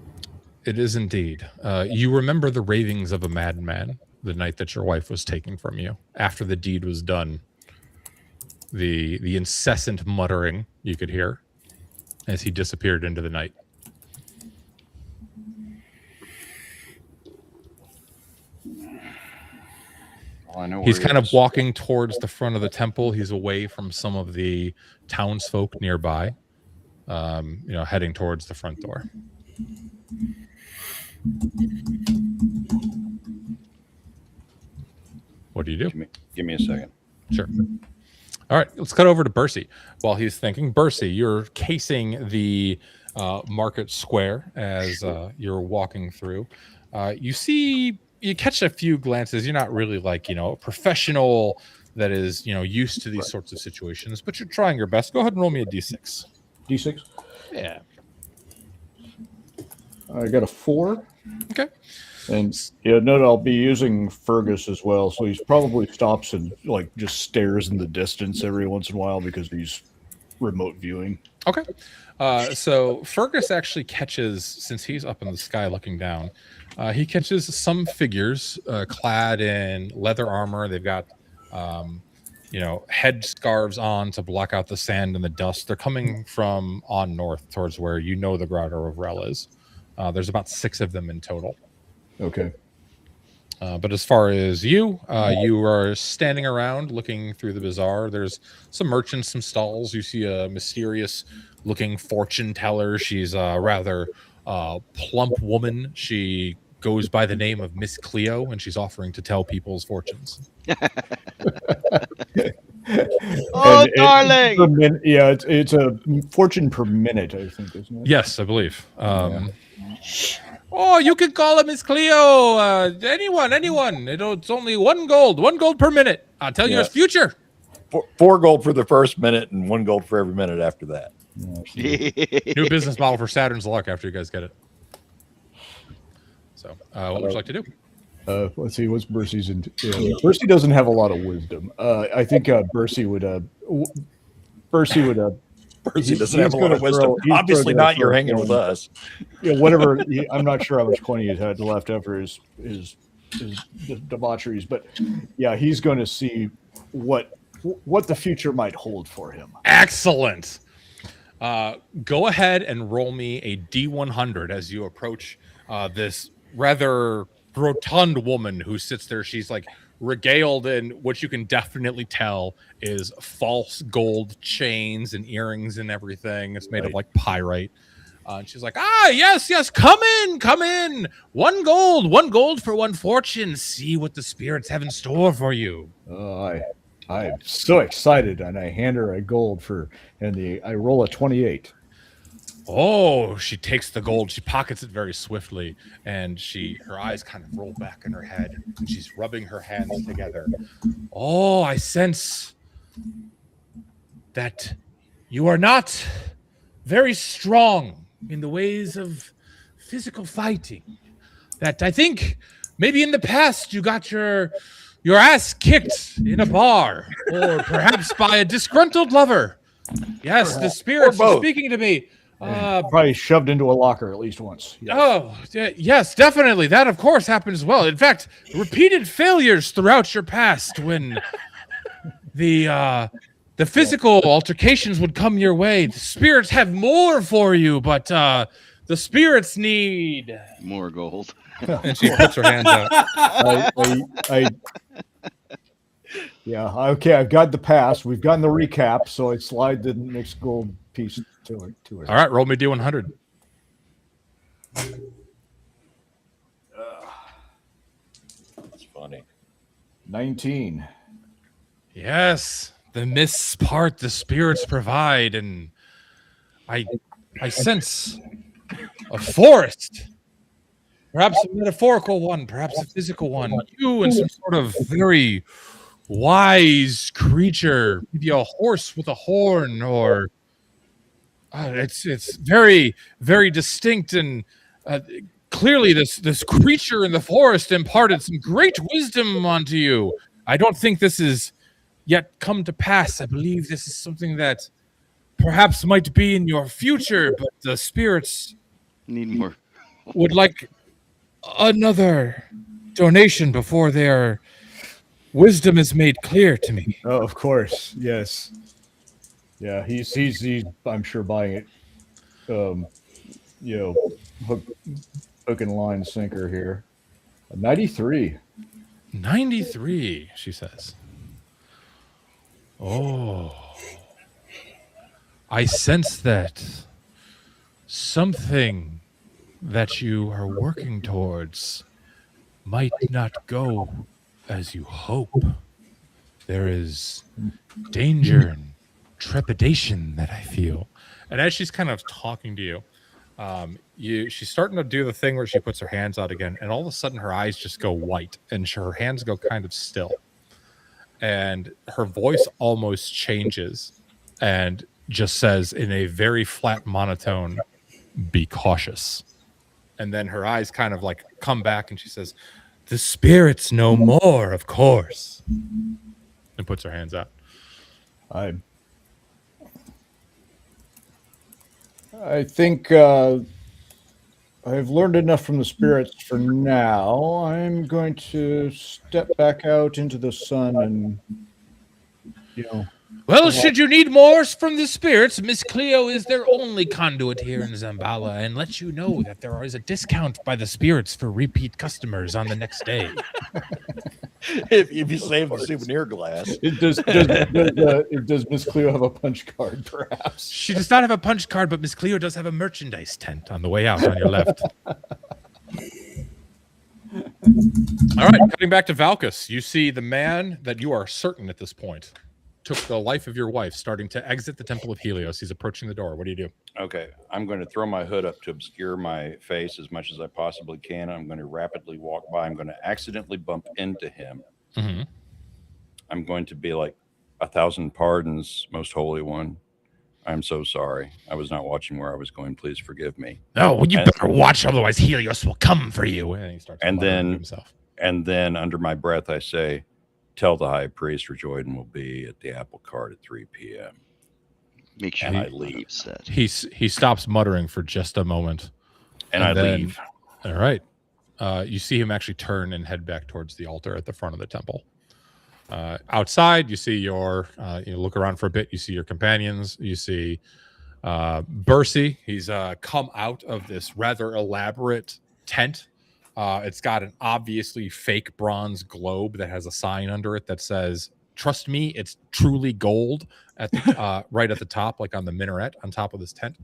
It is indeed. You remember the ravings of a madman the night that your wife was taken from you. After the deed was done, the incessant muttering you could hear as he disappeared into the night. Well, I know He's where he kind of is. walking towards the front of the temple. He's away from some of the townsfolk nearby, heading towards the front door. What do you do? Give me a second. Sure. All right, let's cut over to Bercy. While he's thinking, Bercy, you're casing the market square as you're walking through. You catch a few glances. You're not really like, a professional that is, used to these sorts of situations, but you're trying your best. Go ahead and roll me a D6. D6? Yeah. I got a 4. Okay. And note I'll be using Fergus as well, so he probably stops and like just stares in the distance every once in a while because he's remote viewing. Okay. So Fergus actually catches, since he's up in the sky looking down, he catches some figures clad in leather armor. They've got, head scarves on to block out the sand and the dust. They're coming from on north towards where the Grotto of Rel is. There's about 6 of them in total. Okay. But as far as you are standing around looking through the bazaar. There's some merchants, some stalls. You see a mysterious looking fortune teller. She's a rather plump woman. She goes by the name of Miss Cleo, and she's offering to tell people's fortunes. Darling! It's a fortune per minute, I think, isn't it? Yes, I believe. Oh, you can call her Miss Cleo. Anyone. It's only 1 gold per minute. I'll tell you your future. 4 gold for the first minute and 1 gold for every minute after that. New business model for Saturn's Luck after you guys get it. So, what would you like to do? Let's see. What's Bercy's? Bercy doesn't have a lot of wisdom. I think Bercy would. Bercy doesn't have a lot of wisdom. Obviously not. You're hanging with us. Whatever. I'm not sure how much coin he's had left after his debaucheries, but yeah, he's going to see what the future might hold for him. Excellent. Go ahead and roll me a D100 as you approach this rather rotund woman who sits there. She's like regaled in what you can definitely tell is false gold chains and earrings and everything. It's made of like pyrite. And she's like, yes, come in. 1 gold for 1 fortune. See what the spirits have in store for you. I'm so excited, and I hand her a gold I roll a 28. Oh, she takes the gold. She pockets it very swiftly, and her eyes kind of roll back in her head, and she's rubbing her hands together. Oh, I sense that you are not very strong in the ways of physical fighting. That I think maybe in the past you got your ass kicked in a bar, or perhaps by a disgruntled lover. Yes, the spirits are speaking to me. Probably shoved into a locker at least once. Yes. Oh, yes, definitely. That, of course, happened as well. In fact, repeated failures throughout your past when the physical altercations would come your way. The spirits have more for you, but the spirits need more gold. And she puts her hands out. Yeah, okay, I've got the past. We've gotten the recap, so I slide the next gold piece to it. All right, roll me D100. That's funny. 19. Yes, the mists part the spirits provide, and I sense a forest. Perhaps a metaphorical one, perhaps a physical one. You and some sort of very wise creature, maybe a horse with a horn, or it's very, very distinct, and clearly this creature in the forest imparted some great wisdom onto you. I don't think this is yet come to pass. I believe this is something that perhaps might be in your future, but the spirits need more. Would like another donation before their wisdom is made clear to me. Oh, of course, yes. Yeah, he's I'm sure buying it. Hook and line sinker here. 93. 93, she says. Oh, I sense that something that you are working towards might not go as you hope. There is danger and trepidation that I feel. And as she's kind of talking to you, she's starting to do the thing where she puts her hands out again, and all of a sudden her eyes just go white and her hands go kind of still. And her voice almost changes and just says in a very flat monotone, "Be cautious." And then her eyes kind of like come back and she says, "The spirits know more, of course." And puts her hands out. I think I've learned enough from the spirits for now. I'm going to step back out into the sun and, Well, should you need more from the spirits, Miss Cleo is their only conduit here in Xambaala, and let you know that there is a discount by the spirits for repeat customers on the next day. if you save the souvenir glass. Does Miss Cleo have a punch card, perhaps? She does not have a punch card, but Miss Cleo does have a merchandise tent on the way out on your left. All right, cutting back to Valkus. You see the man that you are certain at this point took the life of your wife starting to exit the Temple of Helios. He's approaching the door. What do you do? Okay, I'm going to throw my hood up to obscure my face as much as I possibly can. I'm going to rapidly walk by. I'm going to accidentally bump into him. Mm-hmm. I'm going to be like, 1,000 pardons, most holy one. I'm so sorry. I was not watching where I was going. Please forgive me. No, you better watch, otherwise Helios will come for you. And he starts then himself. And then under my breath, I say, tell the high priest Rejoidan will be at the apple cart at 3 p.m. Make sure I leave. He stops muttering for just a moment. And I leave. All right. You see him actually turn and head back towards the altar at the front of the temple. Outside, you see you look around for a bit. You see your companions. You see Bercy. He's come out of this rather elaborate tent. It's got an obviously fake bronze globe that has a sign under it that says, "Trust me, it's truly gold," at the, right at the top, like on the minaret on top of this tent.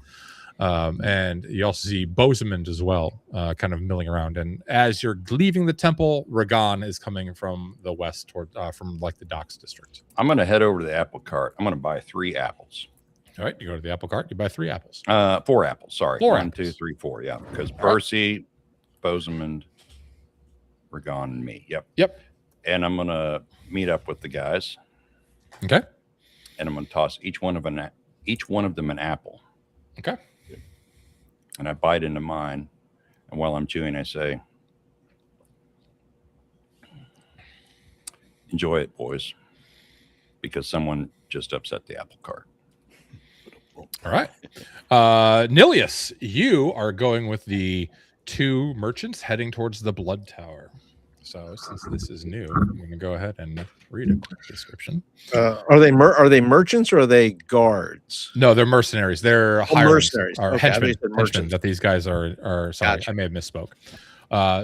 And you also see Bosemond as well, kind of milling around. And as you're leaving the temple, Ragan is coming from the west toward from like the docks district. I'm going to head over to the apple cart. I'm going to buy 3 apples. All right, you go to the apple cart. You buy 3 apples. 4 apples. Sorry, 4 1, apples. 2, 3, 4. Yeah, because Bercy, Bosemond, Ragan, and me. Yep. And I'm going to meet up with the guys. Okay. And I'm going to toss each one of them an apple. Okay. And I bite into mine. And while I'm chewing, I say, enjoy it, boys, because someone just upset the apple cart. All right. Nilius, you are going with the 2 merchants heading towards the Blood Tower. So since this is new, I'm going to go ahead and read a quick description. Are they merchants or are they guards? No, they're mercenaries. They're mercenaries. Or Okay, henchmen that these guys are sorry, Gotcha. I may have misspoke.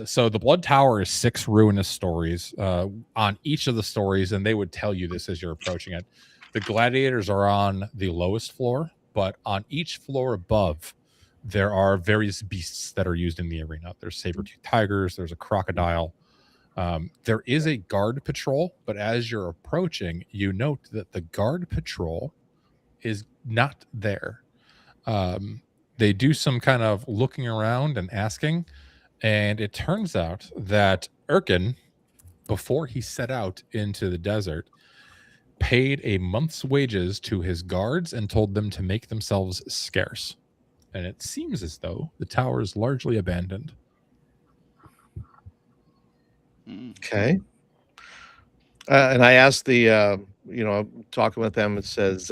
So the Blood Tower is 6 ruinous stories on each of the stories, and they would tell you this as you're approaching it. The gladiators are on the lowest floor, but on each floor above, there are various beasts that are used in the arena. There's saber-toothed tigers, there's a crocodile. There is a guard patrol, but as you're approaching, you note that the guard patrol is not there. They do some kind of looking around and asking, and it turns out that Erkin, before he set out into the desert, paid a month's wages to his guards and told them to make themselves scarce. And it seems as though the tower is largely abandoned. Okay. And I asked the, talking with them, it says,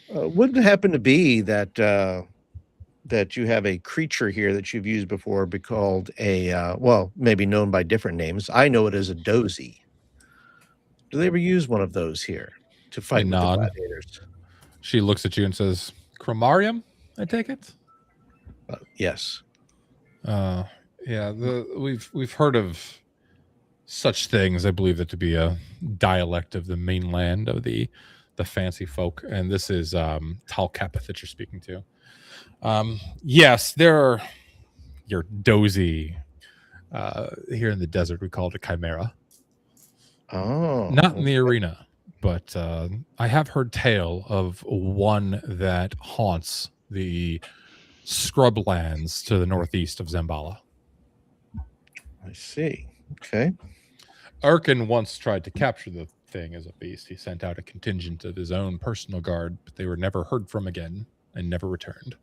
wouldn't it happen to be that that you have a creature here that you've used before, be called a, maybe known by different names? I know it as a dozy. Do they ever use one of those here to fight with the gladiators? She looks at you and says, "Chromarium, I take it." Yes. Yeah. We've heard of such things. I believe it to be a dialect of the mainland of the fancy folk, and this is Talcapith that you're speaking to. Yes, they're your dozy. Here in the desert, we call it a chimera. Oh, not in the arena, but I have heard tale of one that haunts the scrublands to the northeast of Xambaala. I see. Okay. Erkin once tried to capture the thing as a beast. He sent out a contingent of his own personal guard, but they were never heard from again and never returned.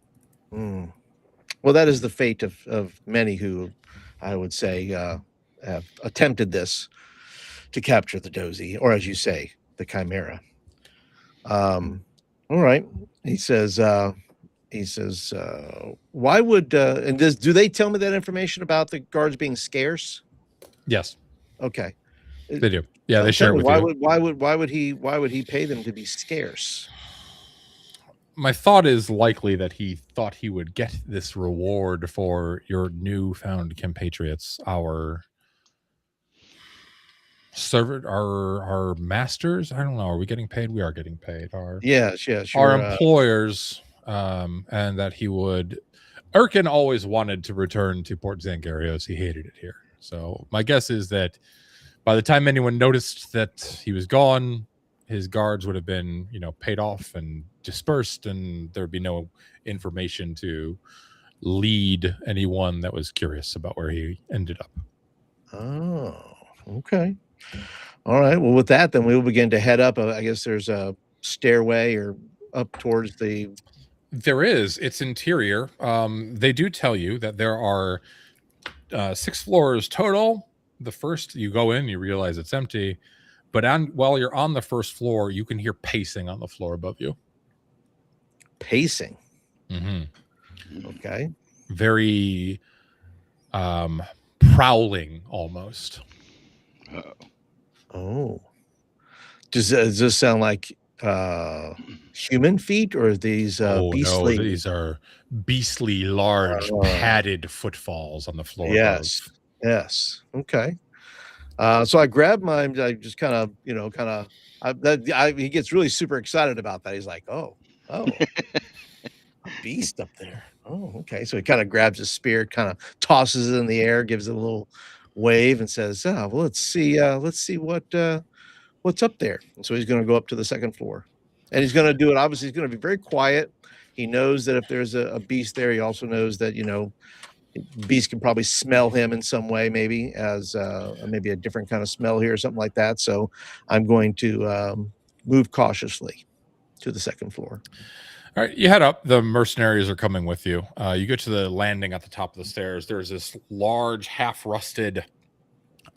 Well, that is the fate of many who, I would say, have attempted this to capture the dozy, or as you say, the chimera. All right. He says, why would, and do they tell me that information about the guards being scarce? Yes. Okay. They do. Yeah, they share it with you. Why would he pay them to be scarce? My thought is likely that he thought he would get this reward for your newfound compatriots, our masters. I don't know. Are we getting paid? We are getting paid. Yes. Our employers, and that he would. Erkin always wanted to return to Port Zangarios. He hated it here. So my guess is that by the time anyone noticed that he was gone, his guards would have been, paid off and dispersed, and there'd be no information to lead anyone that was curious about where he ended up. Oh, okay. All right. Well, with that, then we will begin to head up. I guess there's a stairway or up towards the. There is. It's interior. They do tell you that there are 6 floors total. The first, you go in, you realize it's empty. But while you're on the first floor, you can hear pacing on the floor above you. Pacing? Mm-hmm. Okay. Very prowling almost. Oh. Does this sound like human feet, or are these beastly? No, these are beastly, large, padded footfalls on the floor. Yes. Yes. Okay. So I grabbed mine. I just kind of, he gets really super excited about that. He's like, oh, a beast up there. Oh, okay. So he kind of grabs his spear, kind of tosses it in the air, gives it a little wave, and says, well, let's see what's up there. And so he's going to go up to the second floor, and he's going to do it. Obviously, he's going to be very quiet. He knows that if there's a beast there, he also knows that, beast can probably smell him in some way, maybe as maybe a different kind of smell here or something like that. So I'm going to move cautiously to the second floor. All right, you head up. The mercenaries are coming with you. You get to the landing at the top of the stairs. There's this large, half-rusted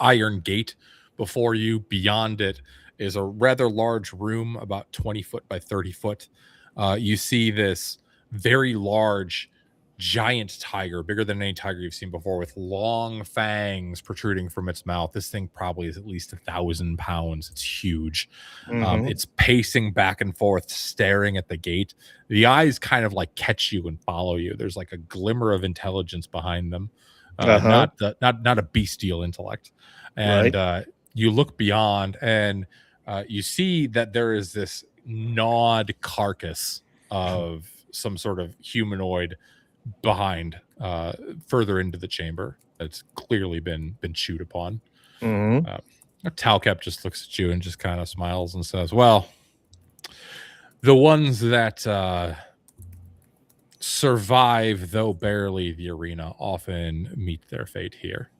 iron gate before you. Beyond it is a rather large room, about 20 foot by 30 foot. You see this very large, giant tiger, bigger than any tiger you've seen before, with long fangs protruding from its mouth. This thing probably is at least 1,000 pounds. It's huge. It's pacing back and forth, staring at the gate. The eyes kind of like catch you and follow you. There's like a glimmer of intelligence behind them, not a bestial intellect. And you look beyond, and you see that there is this gnawed carcass of some sort of humanoid behind, further into the chamber. That's clearly been chewed upon. Talcap just looks at you and just kind of smiles and says, well, the ones that survive, though barely, the arena often meet their fate here.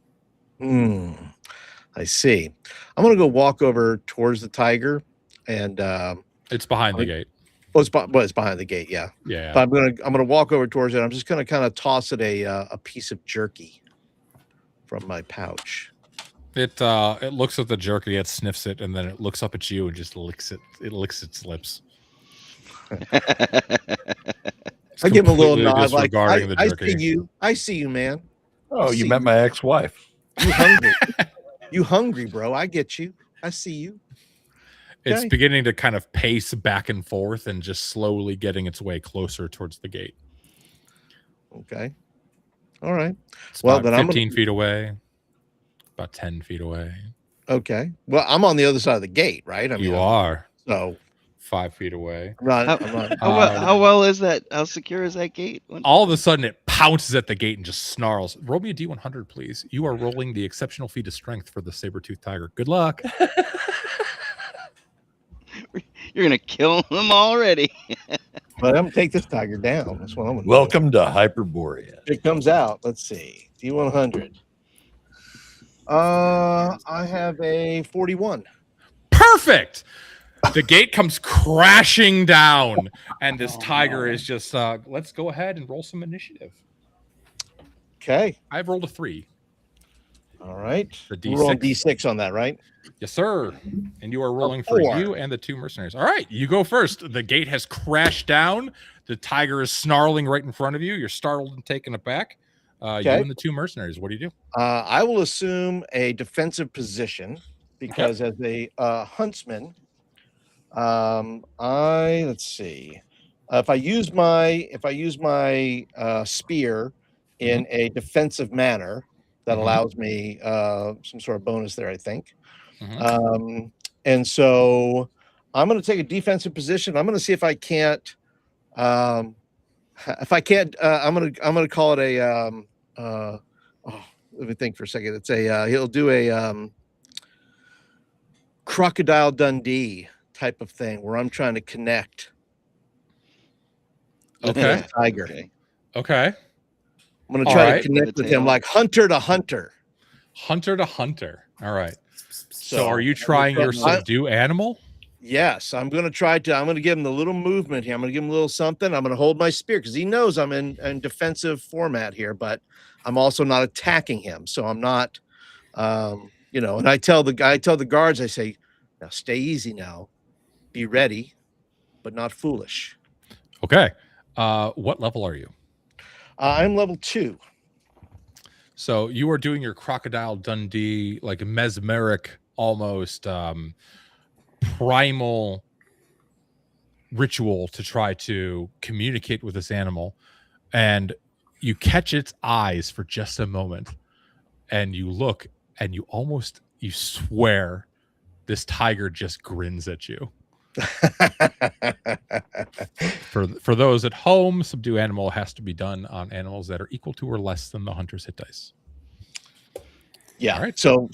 I see. I'm going to go walk over towards the tiger, and it's behind the gate. Well, it's behind the gate, yeah. Yeah. But I'm gonna walk over towards it. I'm just gonna kind of toss it a piece of jerky from my pouch. It looks at the jerky, it sniffs it, and then it looks up at you and just licks it. It licks its lips. I give him a little nod, like I see you. I see you, man. Oh, you met my ex-wife. You hungry? You hungry, bro? I get you. I see you. It's beginning to kind of pace back and forth and just slowly getting its way closer towards the gate. Okay. All right. It's well, then 15 feet away, about 10 feet away. Okay. Well, I'm on the other side of the gate, right? I mean, you are. So 5 feet away. How well is that? How secure is that gate? All of a sudden, it pounces at the gate and just snarls. Roll me a D100, please. You are rolling the exceptional feat of strength for the saber-toothed tiger. Good luck. You're gonna kill them already. But I'm gonna take this tiger down. That's what I'm gonna Welcome to Hyperborea. It comes out. Let's see. D100. I have a 41. Perfect. The gate comes crashing down, and this tiger is just. Let's go ahead and roll some initiative. Okay. I've rolled a 3. All right. The D6. We're on D6 on that, right? Yes, sir. And you are rolling for you and the 2 mercenaries. All right, you go first. The gate has crashed down. The tiger is snarling right in front of you. You're startled and taken aback. You and the 2 mercenaries. What do you do? I will assume a defensive position because as a huntsman, let's see. If I use my spear in a defensive manner, that allows me some sort of bonus there, I think. And so I'm going to take a defensive position. I'm going to see if I can't. I'm going to call it a. Let me think for a second. It's a. He'll do a Crocodile Dundee type of thing where I'm trying to connect. Okay. Tiger. Okay. I'm going to try to connect with him like hunter to hunter. Hunter to hunter. All right. So are you trying your subdue animal? Yes, I'm going to try to. I'm going to give him the little movement here. I'm going to give him a little something. I'm going to hold my spear because he knows I'm in defensive format here, but I'm also not attacking him. So I'm not, and I tell the guards, I say, now stay easy now, be ready, but not foolish. Okay. What level are you? I'm level 2. So you are doing your Crocodile Dundee, like mesmeric, almost primal ritual to try to communicate with this animal. And you catch its eyes for just a moment. And you look and you swear this tiger just grins at you. For those at home, subdue animal has to be done on animals that are equal to or less than the hunter's hit dice. Yeah. All right. So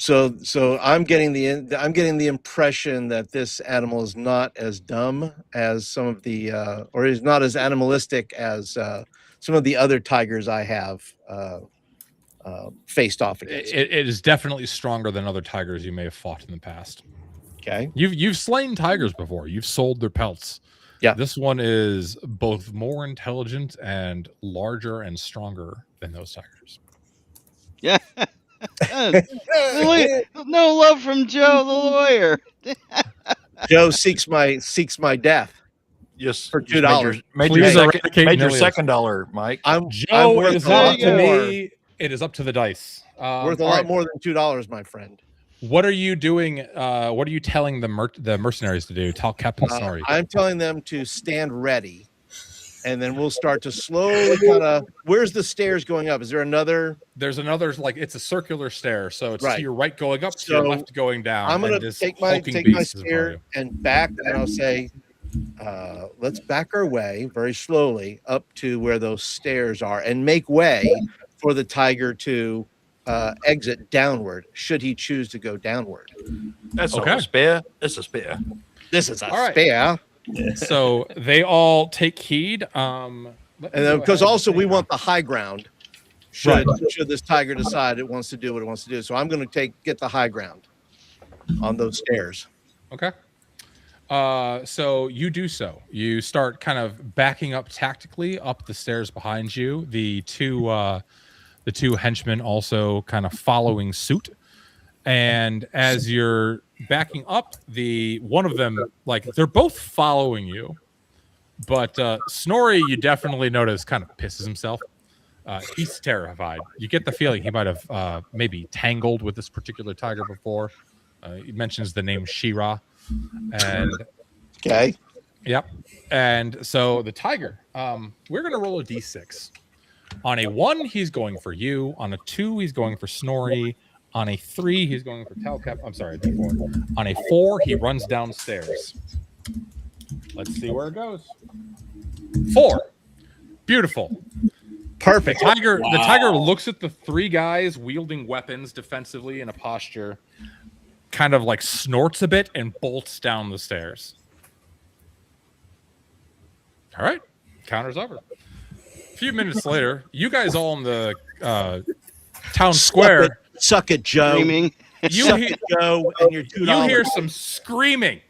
I'm getting the impression that this animal is not as dumb as some of the or is not as animalistic as some of the other tigers I have faced off against. It is definitely stronger than other tigers you may have fought in the past. Okay. You've slain tigers before. You've sold their pelts. Yeah. This one is both more intelligent and larger and stronger than those tigers. Yeah. No love from Joe the lawyer. Joe seeks my death Just for just made your $2. made Please your eradicate second Nilius. second dollar, Mike. I'm Joe worth is a lot up to more. me. It is up to the dice. Worth a all lot right. more than $2, my friend. What are you doing? What are you telling the mercenaries to do? Tell Captain Snorri. I'm telling them to stand ready, and then we'll start to slowly kind of. Where's the stairs going up? Is there another? There's another, like, it's a circular stair, so it's Right. to your right going up, to your So, left going down. I'm gonna and this take my hulking beast is in front of spear you. and back, and I'll say, let's back our way very slowly up to where those stairs are, and make way for the tiger to exit downward. Should he choose to go downward? That's Okay. not a spear. It's a spear. This is a All right. spear, So they all take heed. and then because also we want the high ground. Should this tiger decide it wants to do what it wants to do, so I'm going to get the high ground on those stairs. Okay. So you do so. You start kind of backing up tactically up the stairs behind you. The two henchmen also kind of following suit. And as you're backing up, one of them, like, they're both following you, but Snorri, you definitely notice, kind of pisses himself. He's terrified. You get the feeling he might have maybe tangled with this particular tiger before. He mentions the name Shira. And Okay. yep. And so the tiger, we're going to roll a d6. On a 1, he's going for you. On a 2, he's going for Snorri. On a 3, he's going for Talcap. I'm sorry, d4. On a 4, he runs downstairs. Let's see where it goes. 4. Beautiful. Perfect. The tiger looks at the 3 guys wielding weapons defensively in a posture, kind of like snorts a bit, and bolts down the stairs. All right. Counter's over. A few minutes later, you guys all in the town square. Suck it, Joe. Screaming. Suck it, Joe, and your $2. You hear some screaming.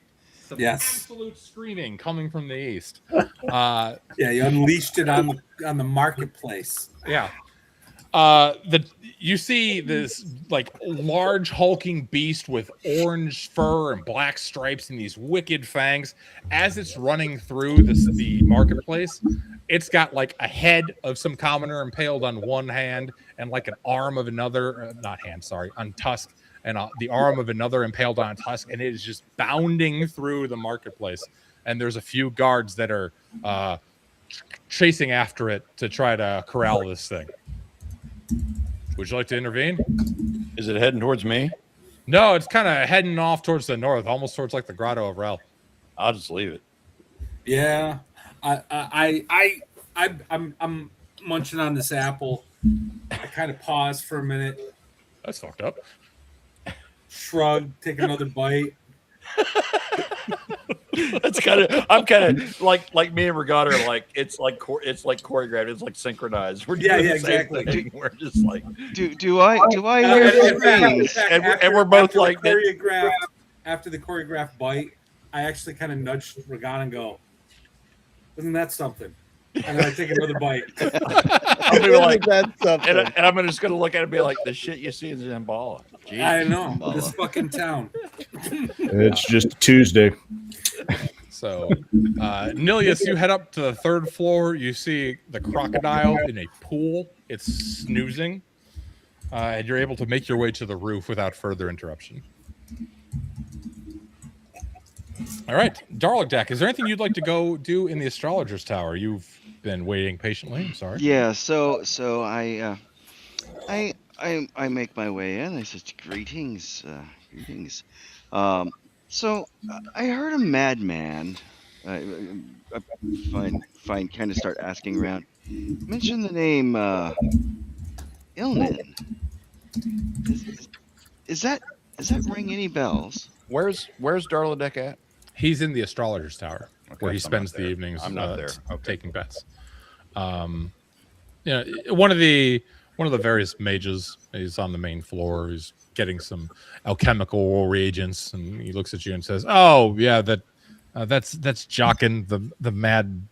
Some Yes. absolute screaming coming from the east. Yeah, you unleashed it on the marketplace. Yeah. You see this, like, large hulking beast with orange fur and black stripes and these wicked fangs. As it's running through the marketplace, it's got like a head of some commoner impaled on one hand and like an arm of another, on tusk, and the arm of another impaled on a tusk, and it is just bounding through the marketplace. And there's a few guards that are chasing after it to try to corral this thing. Would you like to intervene? Is it heading towards me? No, it's kind of heading off towards the north, almost towards like the Grotto of Rel. I'll just leave it. Yeah, I'm munching on this apple. I kind of pause for a minute, That's fucked up. shrug, take another bite. That's I'm kind of like me and Regatta are like, it's like choreographed, it's like synchronized. We're doing the same exactly. thing. We're just like, Do I hear screams? and we're both like that. After the choreographed bite, I actually kind of nudged Regatta and go, "Isn't that something?" And then I take another bite. I'll be like, That's something. and I'm just gonna look at it and be like, the shit you see is Xambaala. Jeez. I know this fucking town. It's just Tuesday. So, Nilius, you head up to the 3rd floor. You see the crocodile in a pool. It's snoozing. And you're able to make your way to the roof without further interruption. All right. Darlagdak, is there anything you'd like to go do in the astrologer's tower? You've been waiting patiently. I'm sorry. Yeah. So I make my way in. I said, greetings. So I heard a madman. I kind of start asking around. Mention the name Ilnin. Is that ring any bells? Where's Darladek at? He's in the astrologer's tower, where he so I'm not spends the there. evenings I'm not there. Okay. taking bets. One of the various mages. He's on the main floor. He's getting some alchemical reagents, and he looks at you and says, "Oh, yeah, that That's Jockin, the mad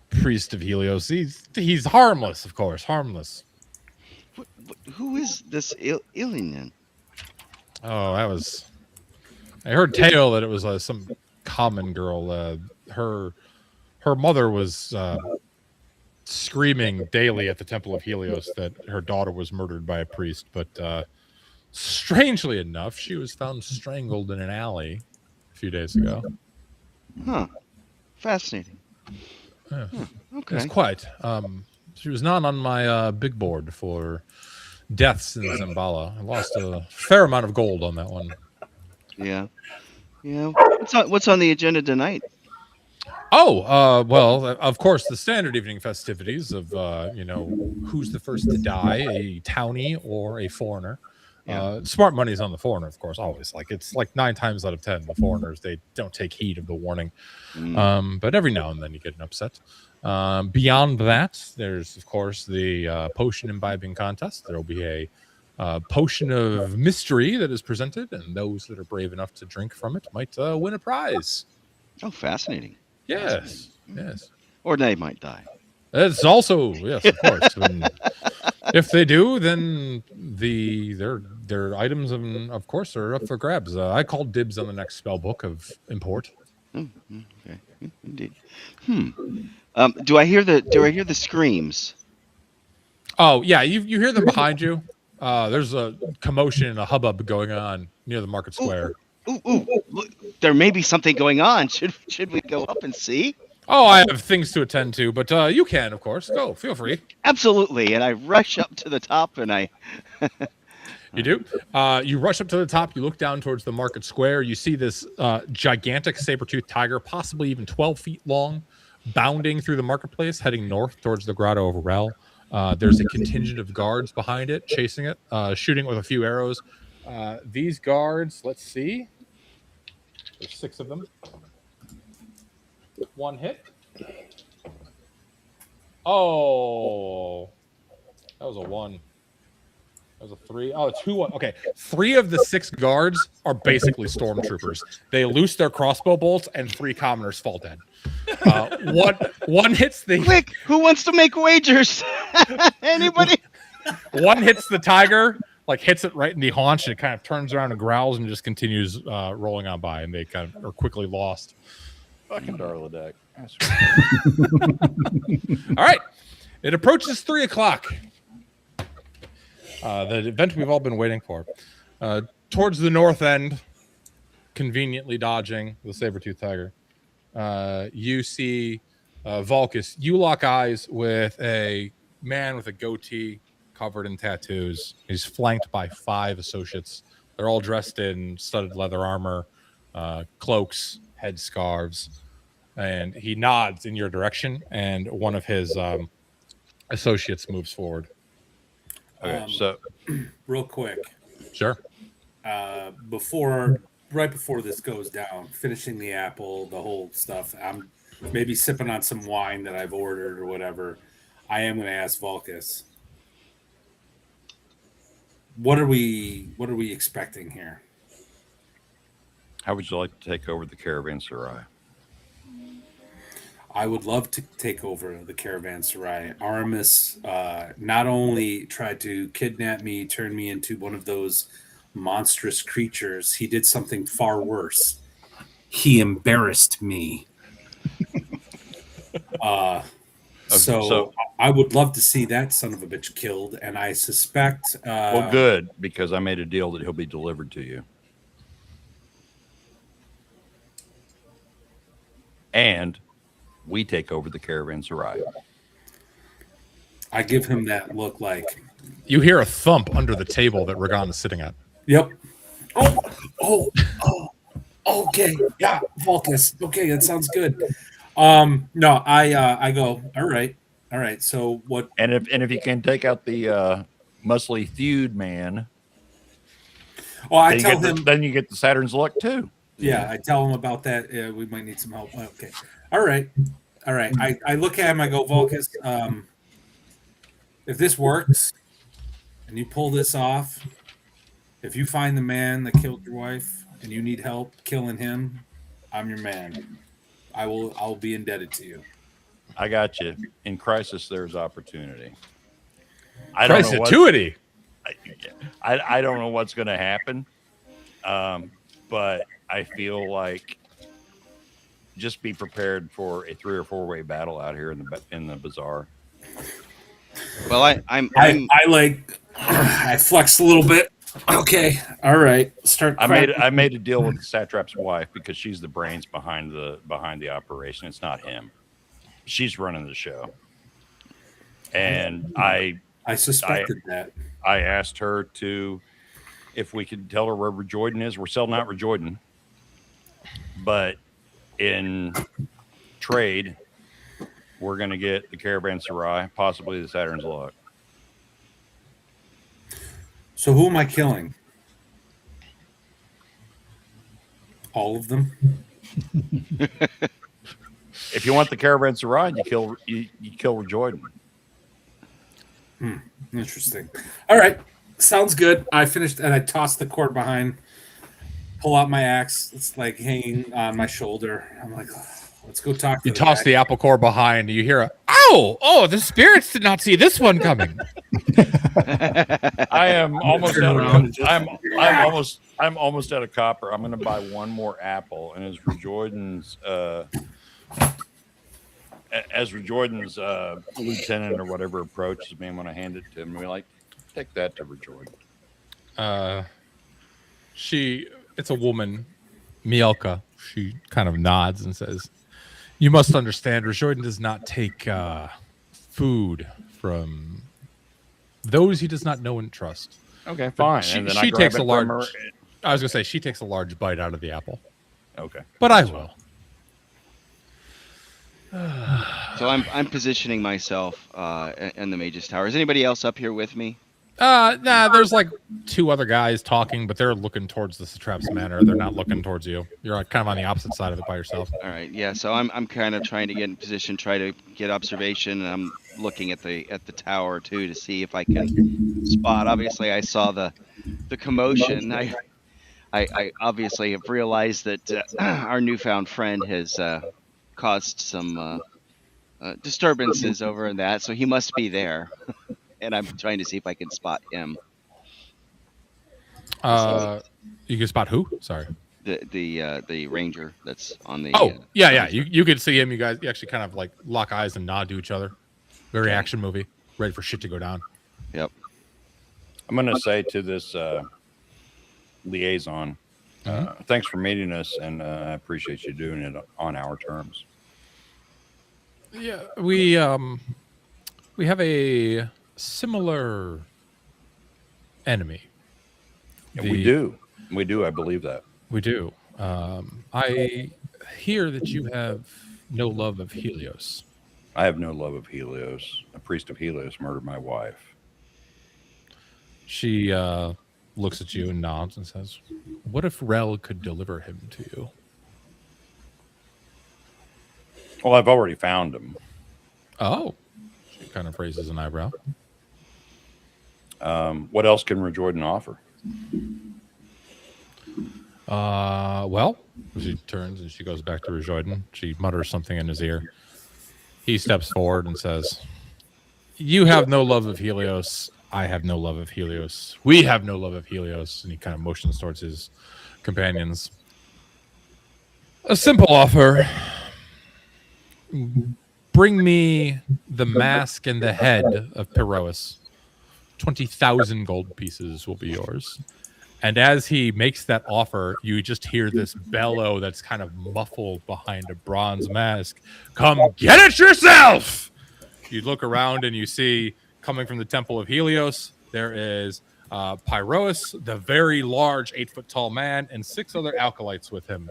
priest of Helios. He's harmless, of course, harmless. Who is this alien then? Oh, I heard tale that it was some common girl. Her mother was screaming daily at the Temple of Helios that her daughter was murdered by a priest, but strangely enough, she was found strangled in an alley a few days ago. Huh. Fascinating. Yeah. Huh. Okay. It's quite. She was not on my big board for deaths in Xambaala. I lost a fair amount of gold on that one. Yeah. Yeah. What's on the agenda tonight? Oh, well, of course, the standard evening festivities of, who's the first to die, a townie or a foreigner. Yeah. Smart money's on the foreigner, of course, always. It's like 9 times out of 10, the foreigners, they don't take heed of the warning. But every now and then you get an upset. Beyond that, there's, of course, the potion imbibing contest. There will be a potion of mystery that is presented, and those that are brave enough to drink from it might win a prize. Oh, fascinating. Yes, yes. Or they might die. It's also, yes, of course. If they do, then their items, of course, are up for grabs. I called dibs on the next spell book of import. Okay, indeed. Do I hear the screams? Oh yeah, you hear them behind you. There's a commotion and a hubbub going on near the market square. Ooh, look, there may be something going on. Should we go up and see? Oh, I have things to attend to, but you can, of course. Go, feel free. Absolutely. And I rush up to the top, and I. You do. You rush up to the top. You look down towards the market square. You see this gigantic saber-toothed tiger, possibly even 12 feet long, bounding through the marketplace, heading north towards the Grotto of Rel. There's a contingent of guards behind it, chasing it, shooting with a few arrows. These guards, let's see. There's 6 of them. 1 hit. Oh, that was a 1. That was a 3. Oh, 2, 1. Okay, 3 of the 6 guards are basically stormtroopers. They loose their crossbow bolts, and 3 commoners fall dead. One hits the. Quick! Who wants to make wagers? Anybody? One hits the tiger, hits it right in the haunch, and it kind of turns around and growls and just continues rolling on by, and they kind of are quickly lost. Fucking Darla All right. It approaches 3 o'clock. The event we've all been waiting for. Towards the north end, conveniently dodging the saber-toothed tiger, you see Vulcus. You lock eyes with a man with a goatee covered in tattoos. He's flanked by 5 associates. They're all dressed in studded leather armor, cloaks, headscarves, and he nods in your direction, and one of his associates moves forward. Okay, so real quick, sure. Right before this goes down, finishing the apple, the whole stuff, I'm maybe sipping on some wine that I've ordered or whatever. I am going to ask Vulcus, what are we expecting here? how would you like to take over the caravanserai? I would love to take over the caravanserai. Aramis not only tried to kidnap me, turn me into one of those monstrous creatures, he did something far worse. He embarrassed me. So I would love to see that son of a bitch killed, and I suspect... well, good, because I made a deal that he'll be delivered to you. And we take over the caravanserai. I give him that look like... You hear a thump under the table that Ragan is sitting at. Yep. Oh, okay. Yeah, Vulcus. Okay, that sounds good. No, I go, all right. So what? And if you can take out the muscly thewed man, then you get the Saturn's luck too. Yeah, I tell him about that. We might need some help. Okay. All right. I look at him. I go, Vulcus. If this works, and you pull this off, if you find the man that killed your wife and you need help killing him, I'm your man. I'll be indebted to you. I got you. In crisis, there's opportunity. I don't know what. I don't know what's going to happen, but I feel like just be prepared for a 3 or 4 way battle out here in the bazaar. Well, I flexed a little bit. Okay, all right. I made a deal with the satrap's wife because she's the brains behind the operation. It's not him. She's running the show, and I suspected that. I asked her if we could tell her where Rejoidan is. We're selling out Rejoidan, but in trade, we're going to get the Caravanserai, possibly the Saturn's Luck. So who am I killing? All of them? If you want the Caravanserai, you kill Rejoidan. Interesting. All right. Sounds good. I finished and I tossed the cord behind, pull out my axe. It's like hanging on my shoulder. I'm like, let's go talk to You toss the apple core behind, and you hear oh, the spirits did not see this one coming. I am almost out of I'm almost out of copper. I'm going to buy one more apple, and as Rejoidan's lieutenant or whatever approaches me, when I hand it to him, we're like, take that to Rejoidan. It's a woman, Mielka. She kind of nods and says, "You must understand, Rejoidan does not take food from those he does not know and trust." Okay, fine. She takes a large. I was gonna say she takes a large bite out of the apple. Okay, but I will. So I'm positioning myself in the Mage's Tower. Is anybody else up here with me? Nah, there's like 2 other guys talking, but they're looking towards the Satrap's Manor. They're not looking towards you. You're like kind of on the opposite side of it by yourself. All right, yeah. So I'm kind of trying to get in position, try to get observation, and I'm looking at the tower too to see if I can spot. Obviously, I saw the commotion. I obviously have realized that our newfound friend has caused some disturbances over in that, so he must be there. And I'm trying to see if I can spot him. You can spot who? Sorry. The ranger that's on the. Oh, yeah. You could see him. You guys actually kind of like lock eyes and nod to each other. Very action movie. Ready for shit to go down. Yep. I'm going to say to this liaison, thanks for meeting us, and I appreciate you doing it on our terms. Yeah, we have a similar enemy. We do. I believe that. We do. I hear that you have no love of Helios. I have no love of Helios. A priest of Helios murdered my wife. She looks at you and nods and says, "What if Rel could deliver him to you?" Well, I've already found him. Oh. She kind of raises an eyebrow. What else can Rejoidan offer? Well, she turns and she goes back to Rejoidan. She mutters something in his ear. He steps forward and says, "You have no love of Helios. I have no love of Helios. We have no love of Helios." And he kind of motions towards his companions. "A simple offer. Bring me the mask and the head of Pyrois. 20,000 gold pieces will be yours." And as he makes that offer, you just hear this bellow that's kind of muffled behind a bronze mask. "Come get it yourself!" You look around and you see, coming from the Temple of Helios, there is Pyrois, the very large 8-foot-tall man, and 6 other acolytes with him.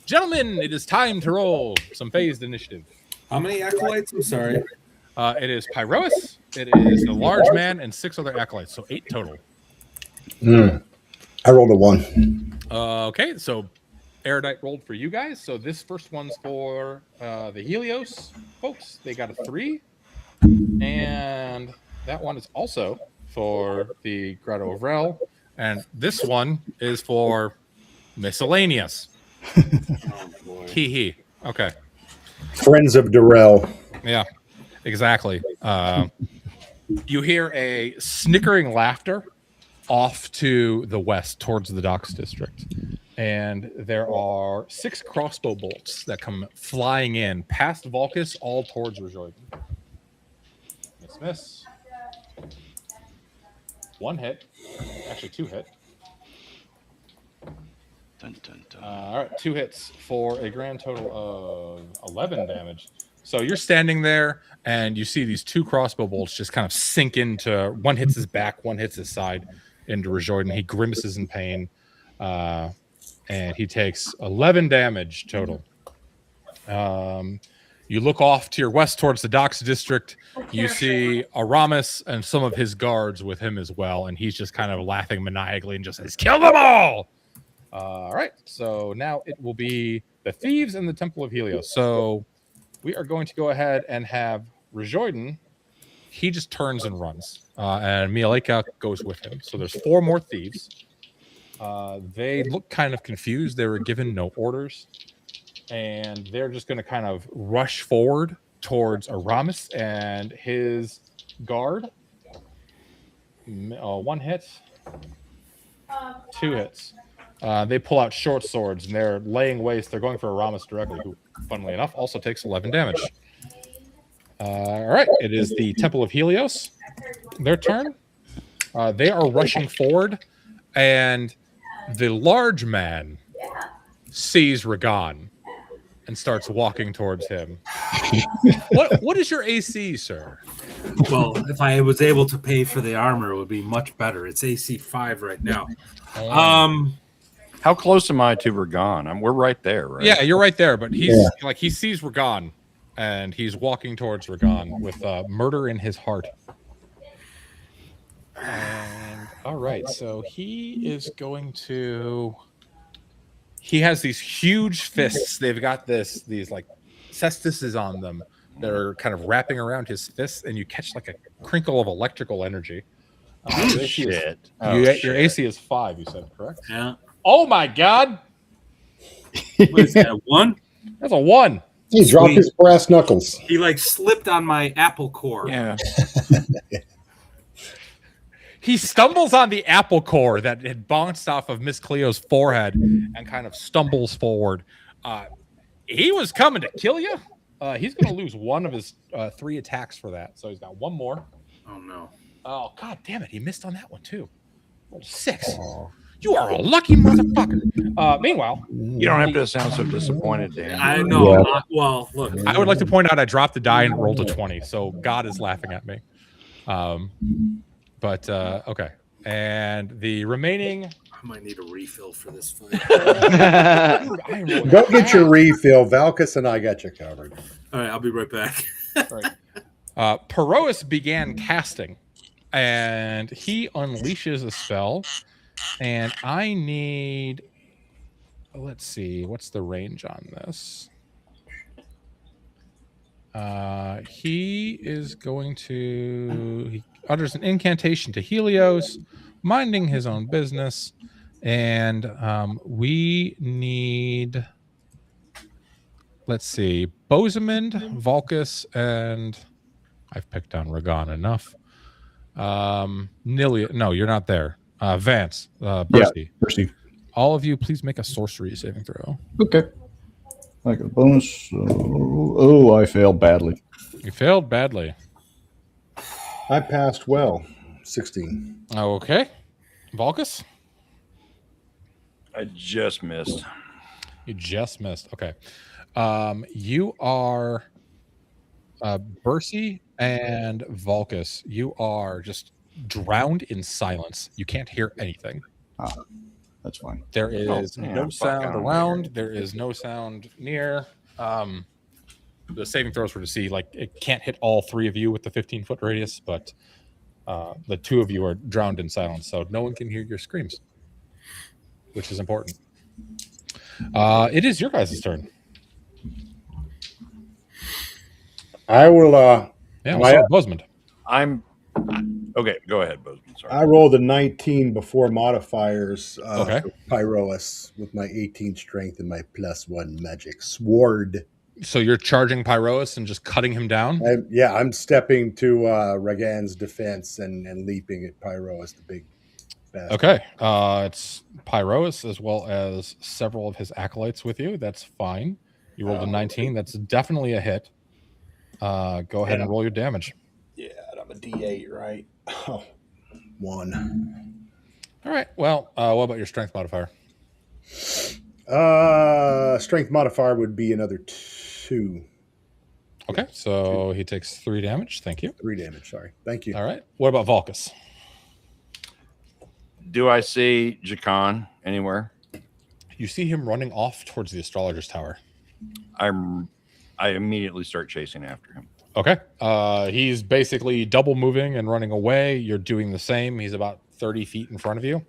Gentlemen, it is time to roll some phased initiative. How many acolytes? I'm sorry. It is Pyrois, it is the large man, and 6 other acolytes, so 8 total. I rolled a 1. Okay, so Erudite rolled for you guys. So this first one's for the Helios folks. They got a 3. And that one is also for the Grotto of Rel. And this one is for miscellaneous. Oh, boy. Hee. Okay. Friends of Darrell. Yeah, exactly. You hear a snickering laughter off to the west towards the docks district. And there are 6 crossbow bolts that come flying in past Vulcus, all towards Rajoyden. Miss. 1 hit. Actually, 2 hit. Dun, dun, dun. All right, 2 hits for a grand total of 11 damage. So you're standing there, and you see these 2 crossbow bolts just kind of sink into. One hits his back, one hits his side into Rajoyden. He grimaces in pain, and he takes 11 damage total. You look off to your west towards the docks district. You see Aramis and some of his guards with him as well, and he's just kind of laughing maniacally and just says, "Kill them all!" All right, so now it will be the thieves and the Temple of Helios. So we are going to go ahead and have Rajoyden. He just turns and runs, and Mieleka goes with him. So there's 4 more thieves. They look kind of confused. They were given no orders, and they're just going to kind of rush forward towards Aramis and his guard. 1 hit, 2 hits. They pull out short swords, and they're laying waste. They're going for Aramis directly, who, funnily enough, also takes 11 damage. All right, it is the Temple of Helios. Their turn. They are rushing forward, and the large man sees Ragan and starts walking towards him. What is your AC, sir? Well, if I was able to pay for the armor, it would be much better. It's AC 5 right now. How close am I to Ragan? We're right there, right? Yeah, you're right there, but he's like, he sees Ragan, and he's walking towards Ragan with murder in his heart. And all right, so he is going to. He has these huge fists. They've got these like cestises on them that are kind of wrapping around his fists, and you catch like a crinkle of electrical energy. Shit. Your AC is 5, you said, correct? Yeah. Oh my God! What is that, 1? That's a 1. He dropped his brass knuckles. He like slipped on my apple core. Yeah. He stumbles on the apple core that had bounced off of Miss Cleo's forehead and kind of stumbles forward. He was coming to kill you. He's going to lose 1 of his 3 attacks for that. So he's got 1 more. Oh, no. Oh, God damn it. He missed on that one, too. 6. You are a lucky motherfucker. Meanwhile, You don't have to sound so disappointed, Dan. I know. Well, look. I would like to point out I dropped the die and rolled a 20. So God is laughing at me. But okay. And the remaining. I might need a refill for this fight. Go get your refill. Valkus and I got you covered. All right, I'll be right back. Perois began casting, and he unleashes a spell. And I need. Let's see. What's the range on this? He is going to. He utters an incantation to Helios, minding his own business. And we need. Let's see. Bosamund, Vulcus, and I've picked on Ragan enough. Nilia. No, you're not there. Vance. Percy. Percy. All of you, please make a sorcery saving throw. Okay. Like a bonus. Oh, I failed badly. You failed badly. I passed well. 16. Okay. Vulcus? I just missed. You just missed. Okay. You are Percy and Vulcus. You are just drowned in silence. You can't hear anything. That's fine. There is no sound around. There is no sound near. The saving throws were to see, like, it can't hit all 3 of you with the 15-foot radius, but the 2 of you are drowned in silence, so no one can hear your screams, which is important. It is your guys' turn. I will. Bosamund. Okay, go ahead, Bozeman. Sorry. I rolled a 19 before modifiers. Okay. For Pyroas with my 18 strength and my +1 magic sword. So you're charging Pyroas and just cutting him down? I'm stepping to Ragan's defense and leaping at Pyroas, the big bastard. Okay. It's Pyroas as well as several of his acolytes with you. That's fine. You rolled a 19. That's definitely a hit. Go ahead and roll your damage. Yeah, I'm a D8, right? Oh. 1. All right. Well, what about your strength modifier? Strength modifier would be another 2. Okay, so he takes 3 damage. Thank you. 3 damage. Sorry. Thank you. All right. What about Vulcus? Do I see Jakan anywhere? You see him running off towards the astrologer's tower. I immediately start chasing after him. Okay. He's basically double moving and running away. You're doing the same. He's about 30 feet in front of you.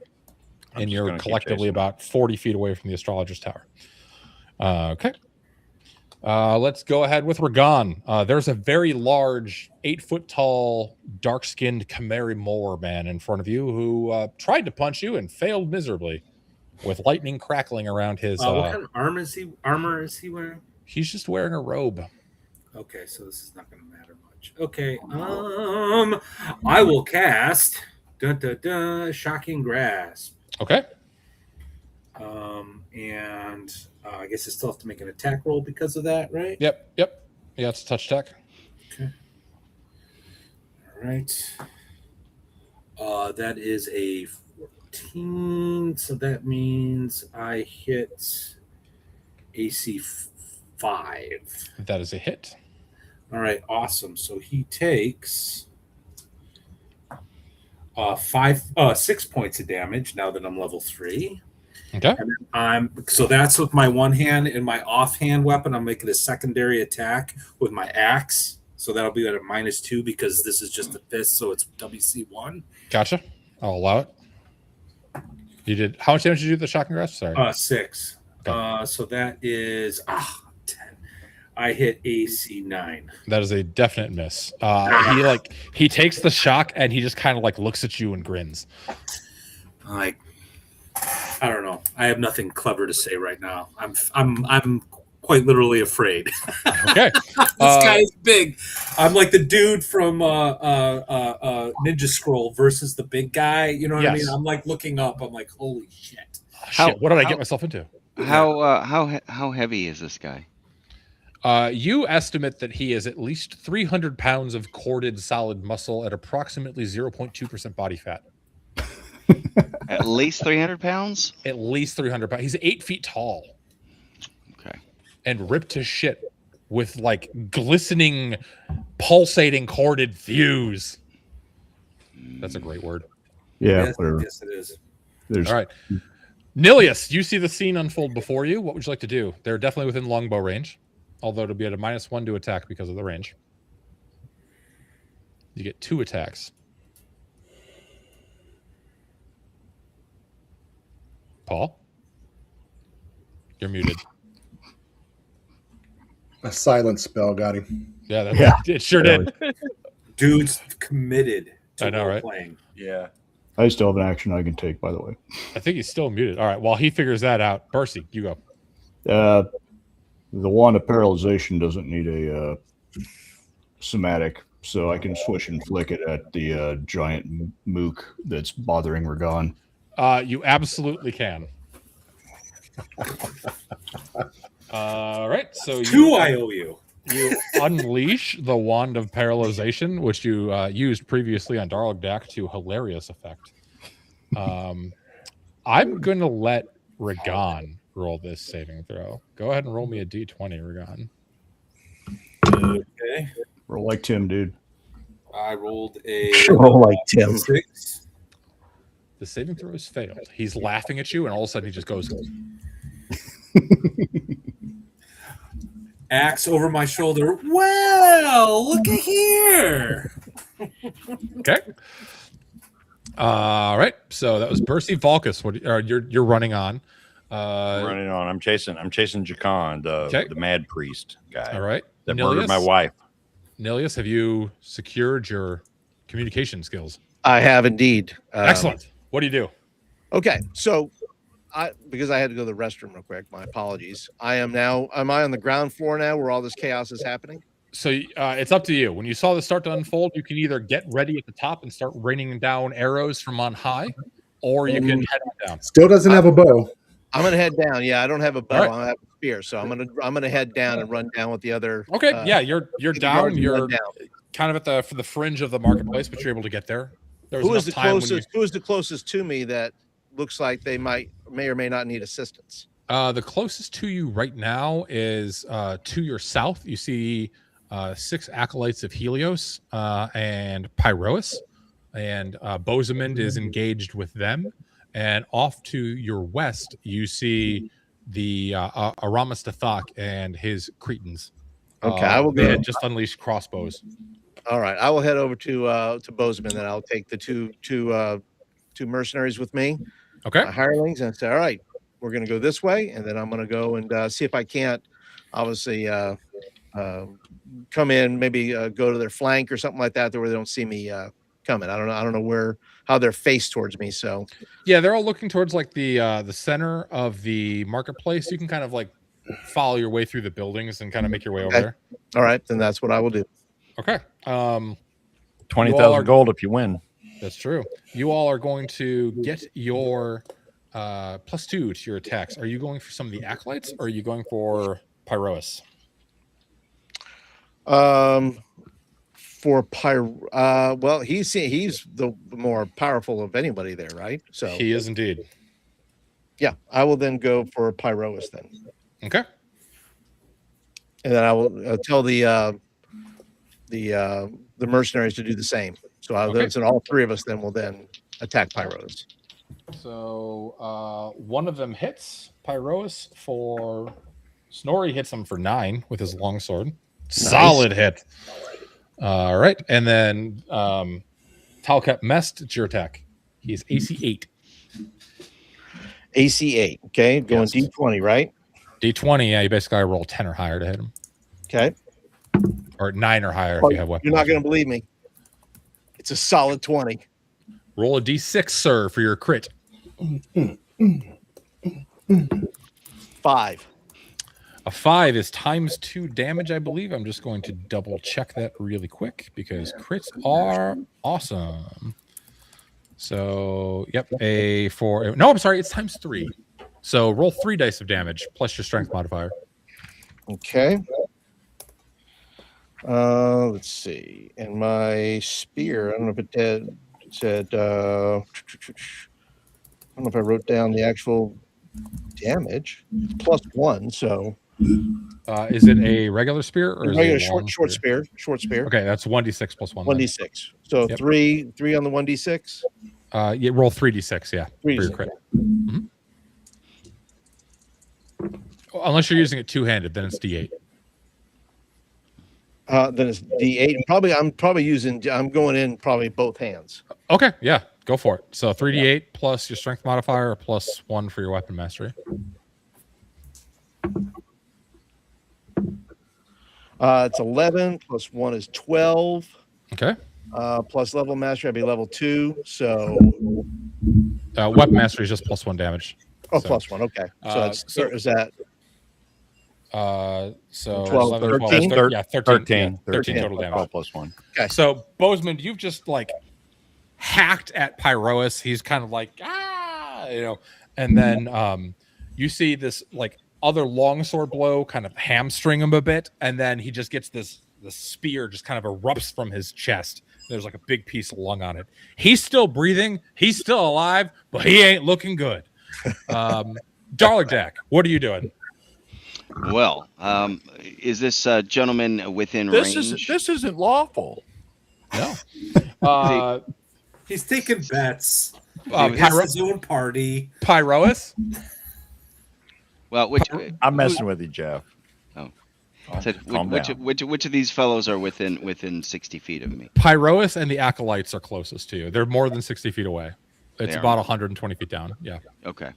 And you're collectively about 40 feet away from the astrologer's tower. Okay. Let's go ahead with Ragan. There's a very large, 8-foot-tall, dark-skinned Khmeri Moor man in front of you who tried to punch you and failed miserably, with lightning crackling around his. What kind of armor is he wearing? He's just wearing a robe. Okay, so this is not going to matter much. Okay, I will cast Shocking Grasp. Okay. And I guess I still have to make an attack roll because of that, right? Yep. Yeah, it's a touch attack. Okay. All right. That is a 14, so that means I hit AC 5. That is a hit. All right, awesome. So he takes 6 points of damage now that I'm level 3. Okay. And so that's with my one hand, and my offhand weapon, I'm making a secondary attack with my axe. So that'll be at a -2 because this is just a fist, so it's WC1. Gotcha. I'll allow it. You did. How much damage did you do with the shocking grasp? Sorry. 6. Okay. So that is 10. I hit AC 9. That is a definite miss. He takes the shock and he just kind of like looks at you and grins. I don't know. I have nothing clever to say right now. I'm quite literally afraid. Okay. This guy is big. I'm like the dude from Ninja Scroll versus the big guy. You know what I mean? I'm like looking up. I'm like, holy shit. What did I get myself into? How heavy is this guy? You estimate that he is at least 300 pounds of corded solid muscle at approximately 0.2% body fat. At least 300 pounds? At least 300 pounds. He's 8 feet tall. Okay. And ripped to shit with like glistening, pulsating corded thews. That's a great word. Yeah, yes, it is. All right. Nilius, you see the scene unfold before you. What would you like to do? They're definitely within longbow range, although it'll be at a -1 to attack because of the range. You get 2 attacks. Paul? You're muted. A silent spell got him. Yeah, it sure did. Dude's committed to I know, right? playing. Yeah. I still have an action I can take, by the way. I think he's still muted. All right, while he figures that out, Percy, you go. The wand of paralyzation doesn't need a somatic, so I can swish and flick it at the giant mook that's bothering Ragan. You absolutely can. All right, so 2 I owe you. You unleash the wand of paralyzation, which you used previously on Darlagdak to hilarious effect. I'm going to let Ragan roll this saving throw. Go ahead and roll me a d20, Ragan. Okay. Roll like Tim, dude. I rolled a Roll like Tim. 6. The saving throw has failed. He's laughing at you, and all of a sudden he just goes... Axe over my shoulder. Well, look at here. Okay. All right. So that was Percy. Vulcus. You're running on. Running on. I'm chasing Jakan, the mad priest guy. All right. That murdered my wife. Nilius, have you secured your communication skills? I have indeed. Excellent. What do you do? Okay, so because I had to go to the restroom real quick. My apologies. Am I on the ground floor now where all this chaos is happening? So it's up to you. When you saw this start to unfold, you can either get ready at the top and start raining down arrows from on high, or you can head on down. Still doesn't have a bow. I'm gonna head down. Yeah, I don't have a bow. Right. I have a spear, so I'm gonna head down and run down with the other. Okay, yeah, you're down. You're down. kind of at the fringe of the marketplace, but you're able to get there. Who is the closest? Who is the closest to me that looks like they may or may not need assistance? The closest to you right now is to your south. You see 6 acolytes of Helios and Pyrois, and Bosamund is engaged with them. And off to your west, you see the Aramastathak and his Cretans. Okay, I will go. They had just unleashed crossbows. All right, I will head over to Bosamund, and I'll take the two mercenaries with me. Okay, hirelings, and say, all right, we're going to go this way, and then I'm going to go and see if I can't, obviously, come in, maybe go to their flank or something like that, where they don't see me coming. I don't know how they're faced towards me. So yeah, they're all looking towards like the center of the marketplace. You can kind of like follow your way through the buildings and kind of make your way over there. All right, then that's what I will do. Okay. 20,000 gold if you win. That's true. You all are going to get your +2 to your attacks. Are you going for some of the acolytes, or are you going for Pyrois? For well, he's the more powerful of anybody there, right? So he is indeed. Yeah, I will then go for Pyrois then. Okay. And then I will tell the mercenaries to do the same. So and all 3 of us then will then attack Pyrois. So one of them hits Pyrois for Snorri hits him for 9 with his longsword. Nice. Solid hit. All right, and then Talcap Mest, it's your attack. He is AC 8. AC 8. Okay, going D20, right? D20. Yeah, you basically roll 10 or higher to hit him. Okay. Or 9 or higher if you have weapons. You're not going to believe me. It's a solid 20. Roll a D6, sir, for your crit. 5. A 5 is ×2 damage, I believe. I'm just going to double check that really quick because crits are awesome. So, yep, no, I'm sorry, it's ×3. So roll 3 dice of damage plus your strength modifier. Okay. Let's see. And my spear, I don't know if it said, I don't know if I wrote down the actual damage. It's +1, so. Is it a regular spear or is it a short spear? Short spear. Okay, that's 1d6 + 1. 1d6. So yep. 3 on the 1d6. You roll 3d6. Yeah, 3D6. for your crit. Mm-hmm. Unless you're using it two-handed, then it's d8. Then it's d8. I'm going in probably both hands. Okay, yeah, go for it. So 3d8 plus your strength modifier plus 1 for your weapon mastery. It's 11 plus 1 is 12. Okay. Plus level mastery, I'd be level 2. So weapon mastery is just +1 damage. Oh, so, +1. Okay. So is that? So 12, 13? 12, yeah, 13 13 total damage. 12 + 1. Okay. So Bosamund, you've just like hacked at Pyrois. He's kind of like and then you see this like other longsword blow kind of hamstring him a bit, and then he just gets the spear just kind of erupts from his chest. There's like a big piece of lung on it. He's still breathing. He's still alive, but he ain't looking good. Darladak, what are you doing? Well, is this gentleman within range? This isn't lawful. No. He's taking bets. He has his own party. Pyrois? Well, I'm messing with you, Jeff. Oh. Which of these fellows are within 60 feet of me? Pyrois and the acolytes are closest to you. They're more than 60 feet away. It's about 120 feet down. Yeah. Okay.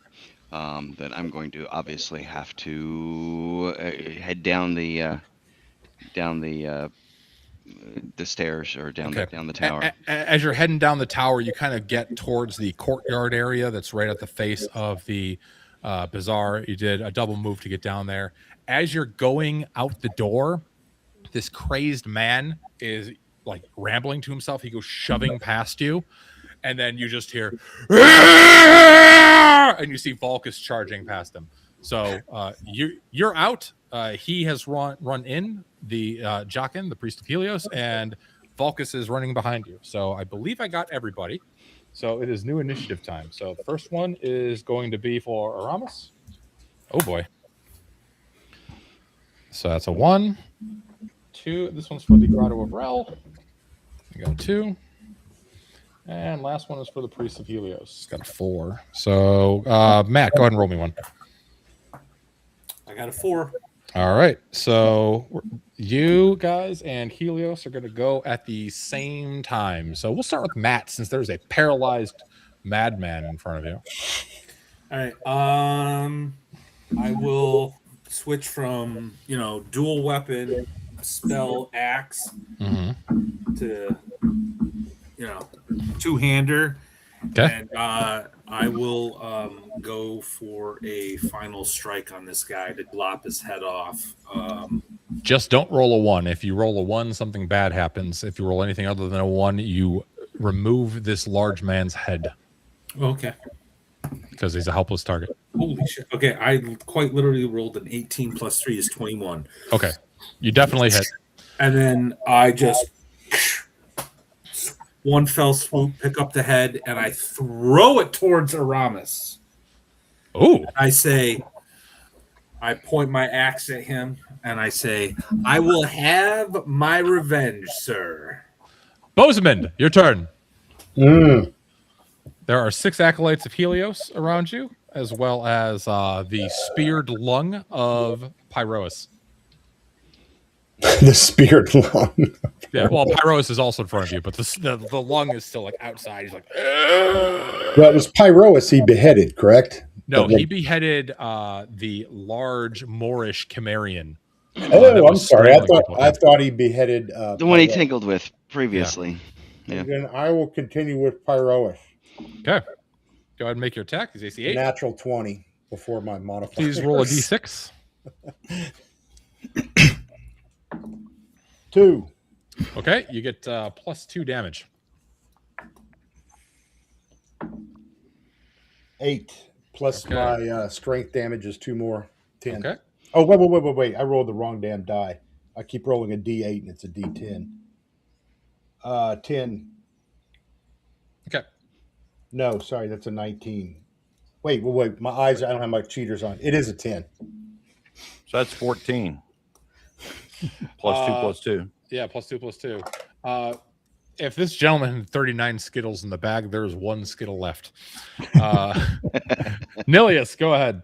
Then I'm going to obviously have to head down the stairs or down the tower. As you're heading down the tower, you kind of get towards the courtyard area that's right at the face of the Bizarre, you did a double move to get down there. As you're going out the door, this crazed man is like rambling to himself. He goes shoving past you, and then you just hear, and you see Vulcus charging past him. So you're out. He has run in the Jockin, the priest of Helios, and Vulcus is running behind you. So I believe I got everybody. So it is new initiative time. So the first one is going to be for Aramis. Oh boy. So that's a 1, 2. This one's for the Grotto of Rel. We got a 2. And last one is for the priest of Helios. Got a 4. So Matt, go ahead and roll me one. I got a 4. All right. So you guys and Helios are going to go at the same time. So we'll start with Matt, since there's a paralyzed madman in front of you. All right. I will switch from dual weapon spell axe to two-hander. Okay. And I will go for a final strike on this guy to lop his head off. Just don't roll a 1. If you roll a 1, something bad happens. If you roll anything other than a 1, you remove this large man's head. Okay. Because he's a helpless target. Holy shit. Okay, I quite literally rolled an 18 plus 3 is 21. Okay. You definitely hit. And then I just one fell swoop, pick up the head, and I throw it towards Aramis. Oh. I point my axe at him, and I say, I will have my revenge, sir. Bozeman, your turn. Mm. There are 6 acolytes of Helios around you, as well as the speared lung of Pyroas. The speared lung. Yeah, well, Pyroas is also in front of you, but the lung is still like outside. He's like, Well, it was Pyroas he beheaded, correct? no, he beheaded the large Moorish Cimmerian. Oh, I'm sorry. I thought he beheaded the one he tingled with previously. Yeah. Then I will continue with Pyroas. Okay. Go ahead and make your attack. He's AC 8. Natural 20 before my modifier. Please roll a d6. 2. Okay, you get plus 2 damage. 8 plus my strength damage is 2 more. 10. Okay. Oh, wait. I rolled the wrong damn die. I keep rolling a D8 and it's a D10. 10. Okay. No, sorry, that's a 19. Wait. My eyes, I don't have my cheaters on. It is a 10. So that's 14. Plus 2 plus 2. Yeah, plus 2 plus 2. If this gentleman had 39 Skittles in the bag, there's 1 Skittle left. Nilius, go ahead.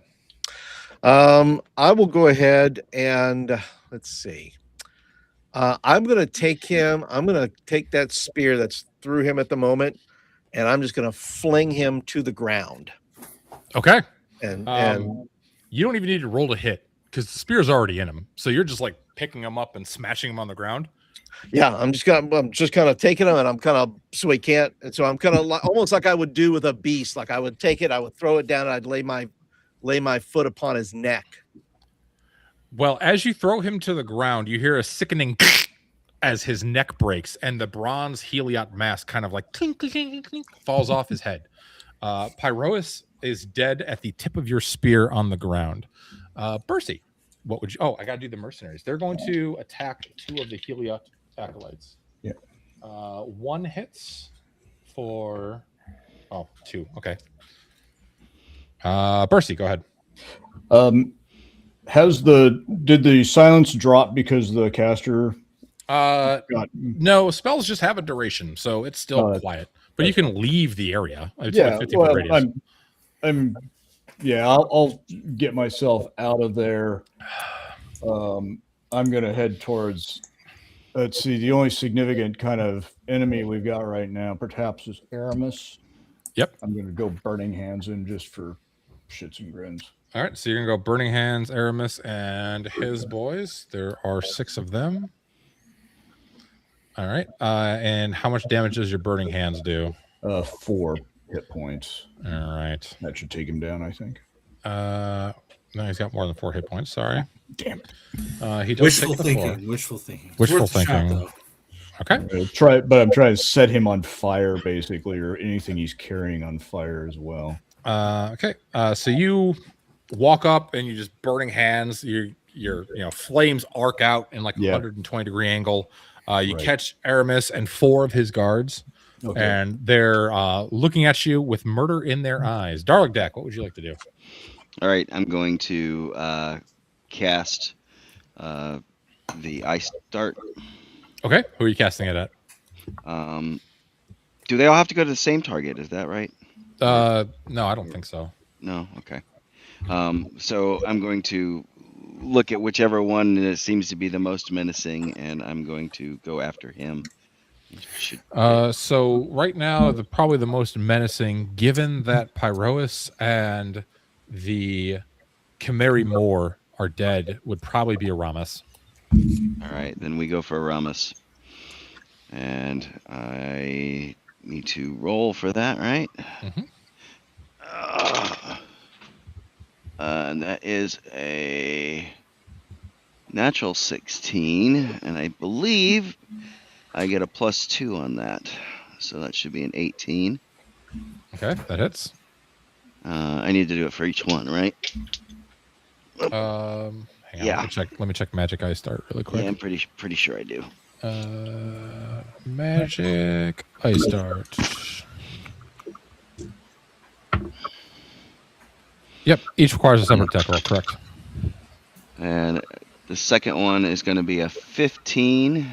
I will go ahead and let's see. I'm going to take him. I'm going to take that spear that's through him at the moment, and I'm just going to fling him to the ground. Okay. And you don't even need to roll to hit because the spear's already in him. So you're just like picking him up and smashing him on the ground. Yeah, I'm just kind of taking him, and I'm kind of so he can't. And so I'm kind of almost like I would do with a beast. Like I would take it, I would throw it down, and I'd lay my foot upon his neck. Well, as you throw him to the ground, you hear a sickening as his neck breaks, and the bronze Heliot mask kind of like clink, clink, clink, clink, falls off his head. Pyroas is dead at the tip of your spear on the ground. Bercy, what would you? Oh, I got to do the mercenaries. They're going to attack 2 of the Heliot acolytes. Yeah. 1 hits for 2. Okay. Bercy, go ahead. Did the silence drop because the caster no, spells just have a duration, so it's still quiet. But you can leave the area. It's yeah, 50 foot radius. I'll get myself out of there. I'm gonna head towards, let's see, the only significant kind of enemy we've got right now perhaps is Aramis. Yep. I'm gonna go Burning Hands in just for shits and grins. All right, so you're gonna go Burning Hands, Aramis, and his boys. There are 6 of them. All right, and how much damage does your Burning Hands do? 4 hit points. All right, that should take him down, I think. No, he's got more than 4 hit points. Sorry. Damn it. He does Wishful take the floor. thinking. Wishful thinking. It's Wishful worth a shot, thinking. though. Okay. But I'm trying to set him on fire, basically, or anything he's carrying on fire as well. Okay. So you walk up and you're just burning hands. Your flames arc out in like a 120-degree angle. You catch Aramis and 4 of his guards, and they're looking at you with murder in their eyes. Darling Deck, what would you like to do? All right, I'm going to cast the ice dart. Okay. Who are you casting it at? Do they all have to go to the same target? Is that right? No, I don't think so. No. Okay. So I'm going to look at whichever one that seems to be the most menacing, and I'm going to go after him. So right now, probably the most menacing, given that Pyrois and the Chimeri Moor are dead, would probably be Aramis. All right, then we go for Aramis. And I need to roll for that, right? Mm-hmm. And that is a natural 16, and I believe I get a +2 on that. So that should be an 18. Okay, that hits. I need to do it for each one, right? Hang on, let me check Magic Ice Dart really quick. Yeah, I'm pretty sure I do. Magic Ice Dart. Yep, each requires a separate attack roll, correct. And the second one is going to be a 15.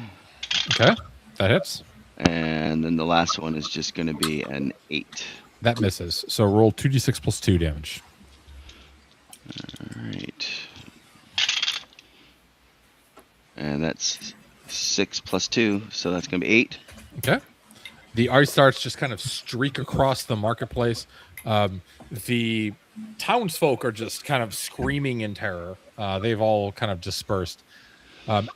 Okay, that hits. And then the last one is just going to be an 8. That misses. So roll 2d6 plus 2 damage. All right. And that's 6 plus 2, so that's going to be 8. Okay. The ice darts just kind of streak across the marketplace. The townsfolk are just kind of screaming in terror. They've all kind of dispersed.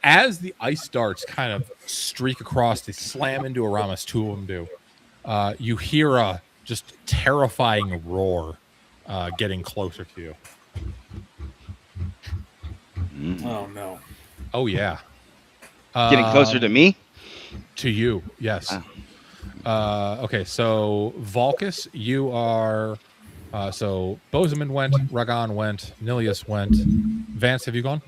As the ice darts kind of streak across, they slam into Aramis. 2 of them do. You hear a just terrifying roar getting closer to you. Oh, no. Oh, yeah. Getting closer to me? To you, yes. Okay, so Valkus, you are... so Bozeman went, Ragan went, Nilius went. Vance, have you gone?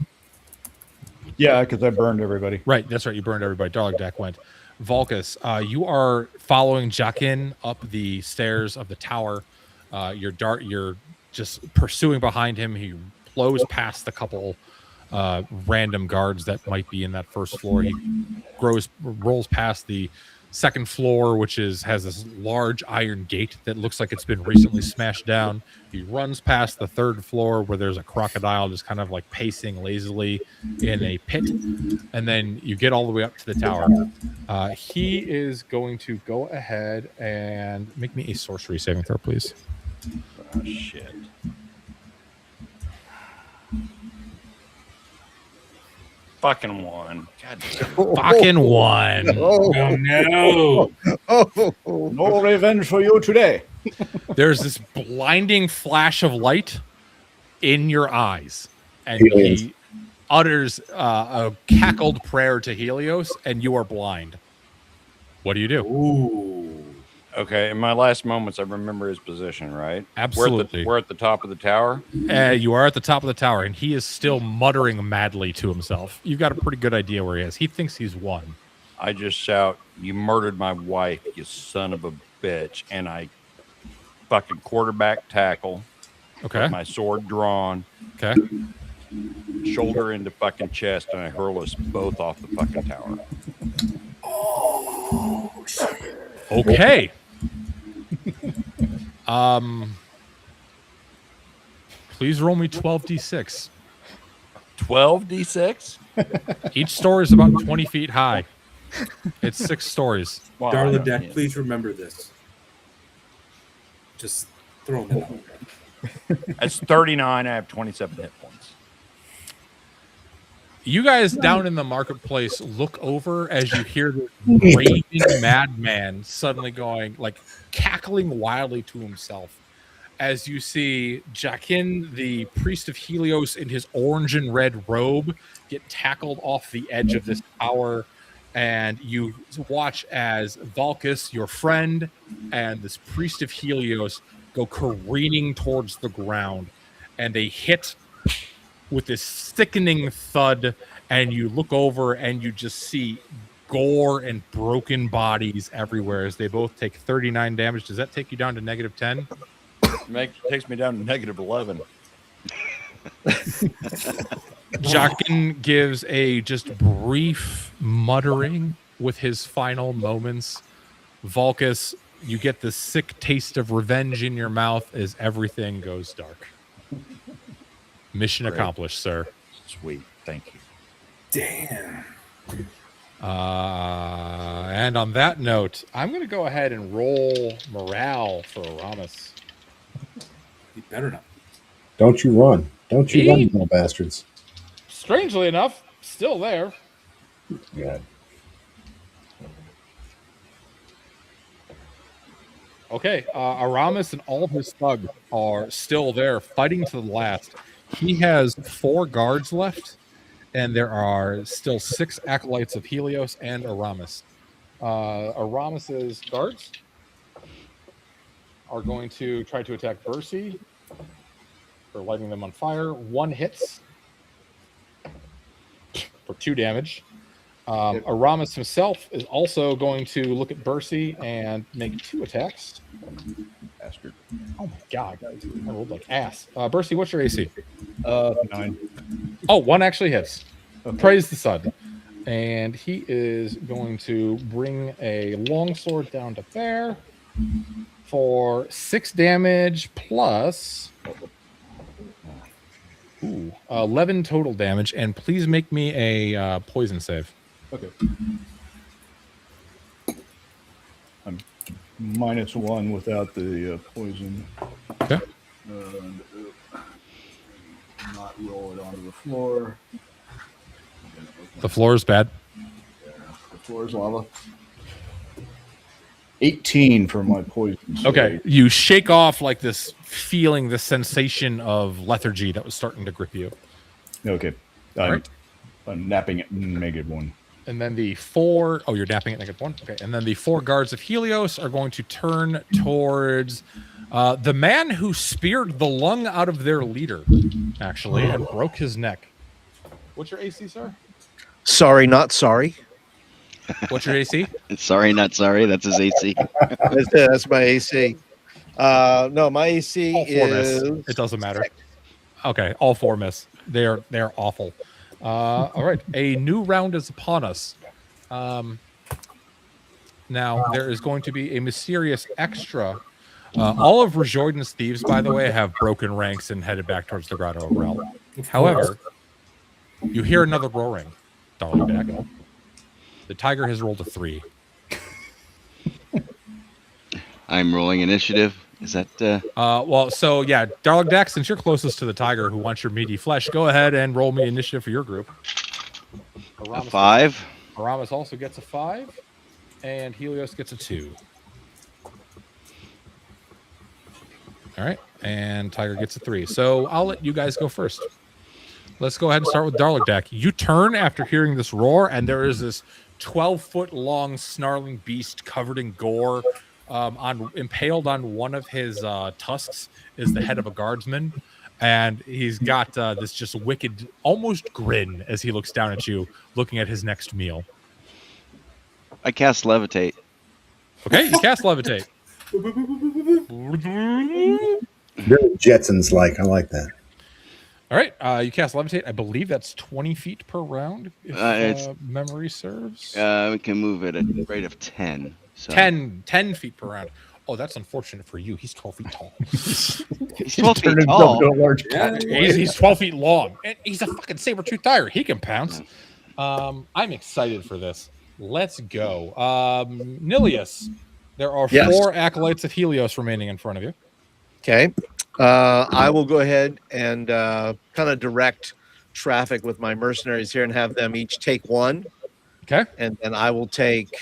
Yeah, because I burned everybody. Right, that's right. You burned everybody. Darling Deck went. Valkus, you are following Jakin up the stairs of the tower. You're just pursuing behind him. He blows past the couple random guards that might be in that first floor. He rolls past the second floor, which has this large iron gate that looks like it's been recently smashed down. He runs past the third floor where there's a crocodile just kind of like pacing lazily in a pit, and then you get all the way up to the tower. He is going to go ahead and make me a sorcery saving throw, please. Oh, shit. Fucking 1. God damn. Fucking 1. Oh, no. No revenge for you today. There's this blinding flash of light in your eyes, and he utters a cackled prayer to Helios, and you are blind. What do you do? Ooh. Okay, in my last moments, I remember his position, right? Absolutely. We're at the top of the tower. You are at the top of the tower, and he is still muttering madly to himself. You've got a pretty good idea where he is. He thinks he's won. I just shout, "You murdered my wife, you son of a bitch!" And I fucking quarterback tackle. Okay. With my sword drawn. Okay. Shoulder into fucking chest, and I hurl us both off the fucking tower. Oh, shit. Okay. Please roll me 12d6. 12d6? Each story is about 20 feet high. It's 6 stories. Wow, Darling Deck, please remember this. Just throwing that out there. That's 39. I have 27 hit points. You guys down in the marketplace look over as you hear this raving madman suddenly going, like, cackling wildly to himself. as you see Jaqen, the priest of Helios, in his orange and red robe, get tackled off the edge of this tower, and you watch as Valkus, your friend, and this priest of Helios go careening towards the ground, and they hit with this sickening thud, and you look over and you just see gore and broken bodies everywhere as they both take 39 damage. Does that take you down to -10? Takes me down to -11. Jaqen gives a just brief muttering with his final moments. Valkus, you get the sick taste of revenge in your mouth as everything goes dark. Mission accomplished, sir. Sweet. Thank you. Damn. And on that note, I'm going to go ahead and roll morale for Aramis. You better not. Don't you run. Don't you He- run, you little bastards. Strangely enough, still there. Yeah. Okay, Aramis and all of his thugs are still there, fighting to the last. He has 4 guards left, and there are still 6 acolytes of Helios and Aramis. Aramis's guards are going to try to attack Bercy for lighting them on fire. 1 hits for 2 damage. Aramis himself is also going to look at Bercy and make 2 attacks. Bastard. Oh my god, I rolled like ass. Bercy, what's your AC? 9. Oh, 1 actually hits. Praise the sun. And he is going to bring a longsword down to bear for 6 damage plus 11 total damage. And please make me a poison save. Okay. I'm -1 without the poison. Okay. And not roll it onto the floor. The floor is bad. The floor is lava. 18 for my poison. Okay. You shake off like this feeling, this sensation of lethargy that was starting to grip you. Okay. Right. I'm napping at -1. And then the 4... Oh, you're napping at -1? Okay. And then the 4 guards of Helios are going to turn towards the man who speared the lung out of their leader, actually, and broke his neck. What's your AC, sir? Sorry, not sorry. What's your AC? Sorry, not sorry. That's his AC. That's my AC. No, my AC All 4 is. miss. It doesn't matter. Okay, all 4 miss. They're awful. All right, a new round is upon us. Now, there is going to be a mysterious extra. All of Rejoiden's thieves, by the way, have broken ranks and headed back towards the Grotto of Rel. However, you hear another roaring. Darling, the tiger has rolled a 3. I'm rolling initiative. Is that well, so yeah, Darling, since you're closest to the tiger who wants your meaty flesh, go ahead and roll me initiative for your group. a 5? Aramis also gets a 5, and Helios gets a 2. All right, and Tiger gets a 3. So I'll let you guys go first. Let's go ahead and start with Darling. You turn after hearing this roar, and there is this 12-foot-long snarling beast covered in gore. Impaled on one of his tusks is the head of a guardsman, and he's got this just wicked, almost grin as he looks down at you, looking at his next meal. I cast levitate. Okay, you cast levitate. Very Jetsons like. I like that. All right, you cast levitate. I believe that's 20 feet per round, if memory serves. We can move it at a rate of 10. So. 10 feet per round. Oh, that's unfortunate for you. He's 12 feet tall. He's 12 feet tall. Into a large cat. He's 12 feet long. And he's a fucking saber-toothed tiger. He can pounce. I'm excited for this. Let's go. Nilius, there are 4 acolytes of Helios remaining in front of you. Okay. I will go ahead and kind of direct traffic with my mercenaries here and have them each take 1. Okay. And then I will take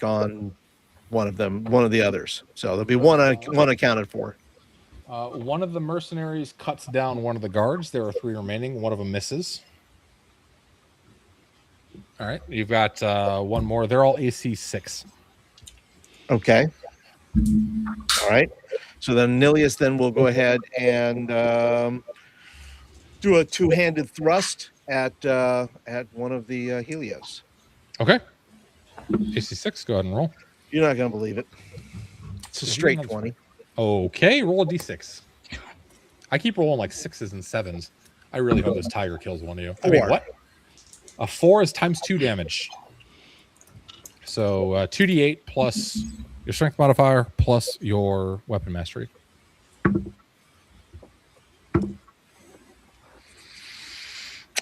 on one of them, one of the others. So there'll be one accounted for. One of the mercenaries cuts down one of the guards. There are 3 remaining. One of them misses. All right, you've got one more. They're all AC 6. Okay. All right. So then Nilius then will go ahead and do a 2-handed thrust at one of the Helios. Okay. AC 6. Go ahead and roll. You're not going to believe it. It's a straight 20. Okay, roll a d6. I keep rolling like 6s and 7s. I really hope this tiger kills one of you. 4. I mean, what? A 4 is times 2 damage. So 2d8 plus your strength modifier plus your weapon mastery.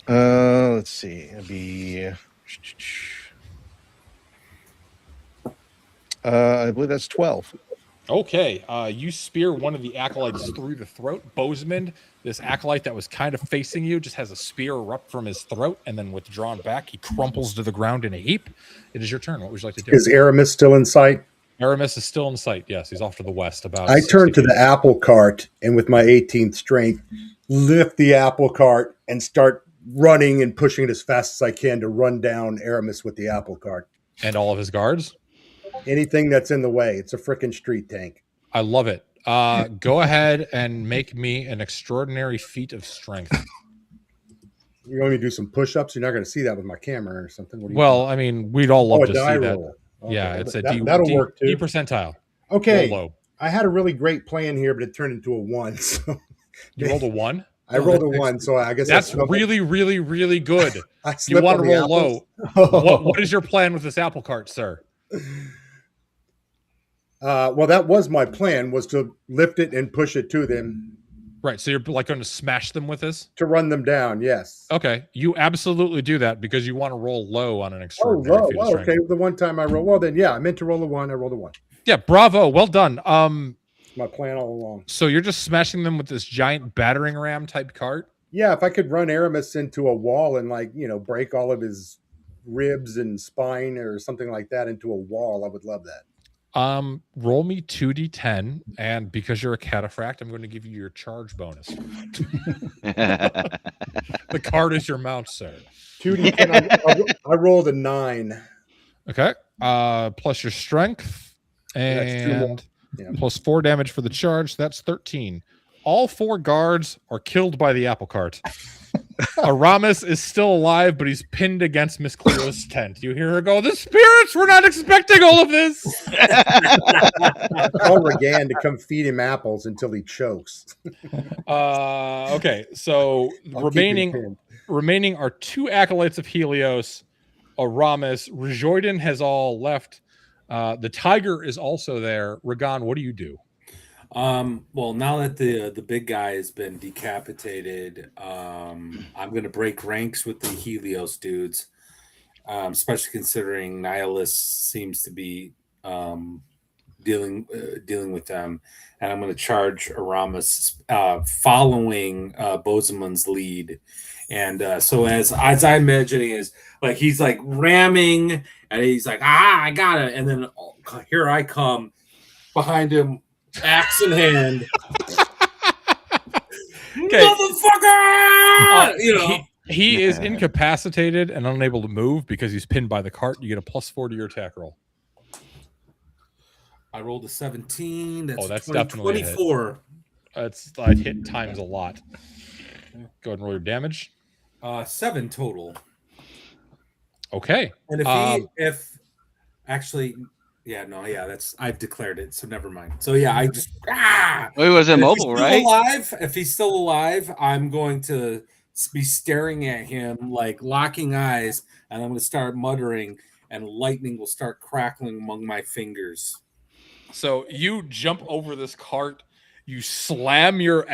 Let's see. It'd be. I believe that's 12. Okay, you spear one of the acolytes through the throat. Bozeman, this acolyte that was kind of facing you, just has a spear erupt from his throat and then withdrawn back. He crumples to the ground in a heap. It is your turn. What would you like to do? Is Aramis still in sight? Aramis is still in sight. Yes, he's off to the west. About. I turn to the apple cart and with my 18th strength, lift the apple cart and start running and pushing it as fast as I can to run down Aramis with the apple cart. And all of his guards? Anything that's in the way. It's a freaking street tank. I love it. Go ahead and make me an extraordinary feat of strength. You're going to do some push-ups? You're not going to see that with my camera or something. What do you well, think? I mean, we'd all love to see that. Okay. Yeah, it's a that'll work too. D percentile. Okay. Low. I had a really great plan here, but it turned into a 1. So you rolled a 1? I rolled a 1, so I guess that's really, really, really good. You want to roll low. What is your plan with this apple cart, sir? Well, that was my plan, was to lift it and push it to them. Right, so you're like going to smash them with this? To run them down, yes. Okay, you absolutely do that because you want to roll low on an extraordinary feat of strength. Okay, the one time I roll. Well, then, yeah, I meant to roll a 1. I rolled a 1. Yeah, bravo, well done. My plan all along. So you're just smashing them with this giant battering ram type cart? Yeah, if I could run Aramis into a wall and break all of his ribs and spine or something like that into a wall, I would love that. Roll me 2d10, and because you're a cataphract, I'm going to give you your charge bonus. The card is your mount, sir. 2d10. I rolled a 9. Okay. Plus your strength, and plus 4 damage for the charge. That's 13. All 4 guards are killed by the apple cart. Aramis is still alive, but he's pinned against Miss Cleo's tent. You hear her go, "The spirits were not expecting all of this." Call Regan to come feed him apples until he chokes. Okay, so remaining are 2 acolytes of Helios, Aramis. Rejoiden has all left. The tiger is also there. Regan, what do you do? Well, now that the big guy has been decapitated, I'm going to break ranks with the Helios dudes, especially considering Nihilus seems to be dealing with them, and I'm going to charge Aramis, following Bozeman's lead. And so as I'm imagining is like he's like ramming, and he's like, I got it, and then here I come behind him, axe in hand. Okay. Motherfucker! He is incapacitated and unable to move because he's pinned by the cart. You get a +4 to your attack roll. I rolled a 17. That's definitely 24. I'd hit times a lot. Go ahead and roll your damage. 7 total. Okay. And that's I've declared it, so never mind. So yeah, I just He was immobile, right? If he's still alive, I'm going to be staring at him like locking eyes, and I'm going to start muttering, and lightning will start crackling among my fingers. So you jump over this cart, you slam your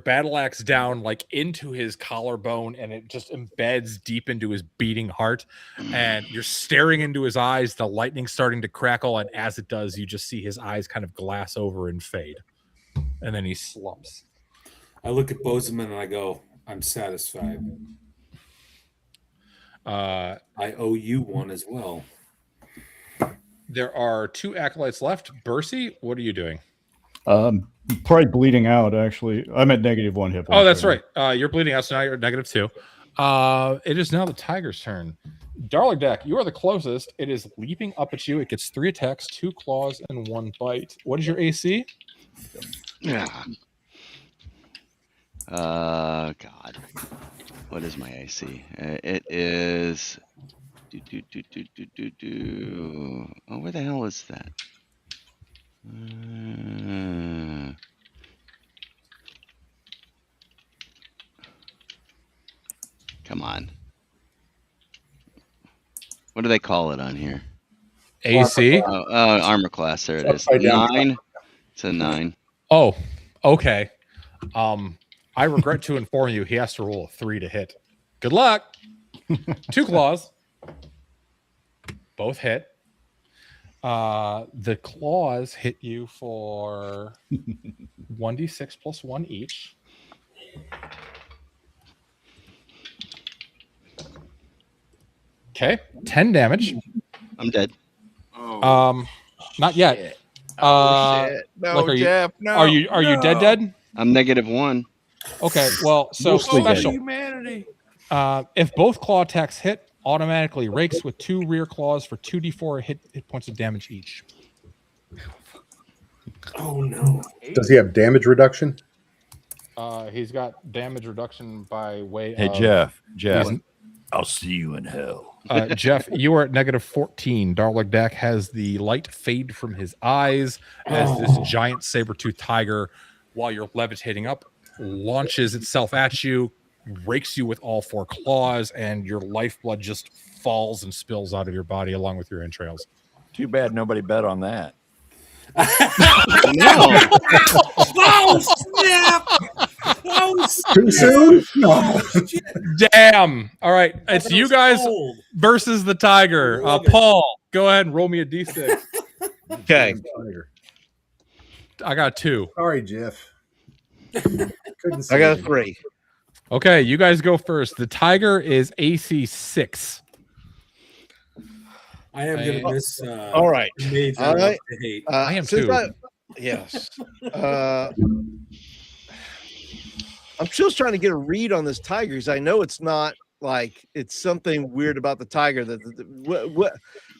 battle axe down like into his collarbone, and it just embeds deep into his beating heart. And you're staring into his eyes, the lightning starting to crackle, and as it does, you just see his eyes kind of glass over and fade. And then he slumps. I look at Bozeman and I go, I'm satisfied. I owe you one as well. There are 2 acolytes left. Bercy, what are you doing? Probably bleeding out. Actually, I'm at -1 hit points. Oh, that's right. You're bleeding out, so now you're at -2. It is now the tiger's turn. Darligdak, you are the closest. It is leaping up at you. It gets 3 attacks, 2 claws, and 1 bite. What is your AC? Yeah. God. What is my AC? It is. Oh, where the hell is that? Come on. What do they call it on here? AC? Armor class. There it is. 9. It's a 9. Oh, okay. I regret to inform you, he has to roll a 3 to hit. Good luck. 2 claws. Both hit. The claws hit you for 1d6 plus 1 each. Okay, 10 damage. I'm dead. Not yet. Shit. No, like, Jeff. No. Are you dead? I'm -1. Okay, well, so Mostly dead. special. Humanity. If both claw attacks hit, automatically rakes with 2 rear claws for 2d4 hit points of damage each. Oh no. Does he have damage reduction? He's got damage reduction by way Hey, of... Jeff, I'll see you in hell. Jeff, you are at -14. Darligdak has the light fade from his eyes as this giant saber-toothed tiger, while you're levitating up, launches itself at you, rakes you with all 4 claws, and your lifeblood just falls and spills out of your body along with your entrails. Too bad nobody bet on that. No. Oh snap! Oh, Too soon? No. Damn! All right, it's That you was guys cold. versus the tiger. Love it. Paul, go ahead and roll me a d6. Okay. I got 2. Sorry, Jeff. Couldn't see I got a you. 3. Okay, you guys go first. The tiger is AC 6. I am gonna miss. All right. Major All right. to hate. I am since too. Yes. I'm still trying to get a read on this tiger because I know it's not like it's something weird about the tiger. What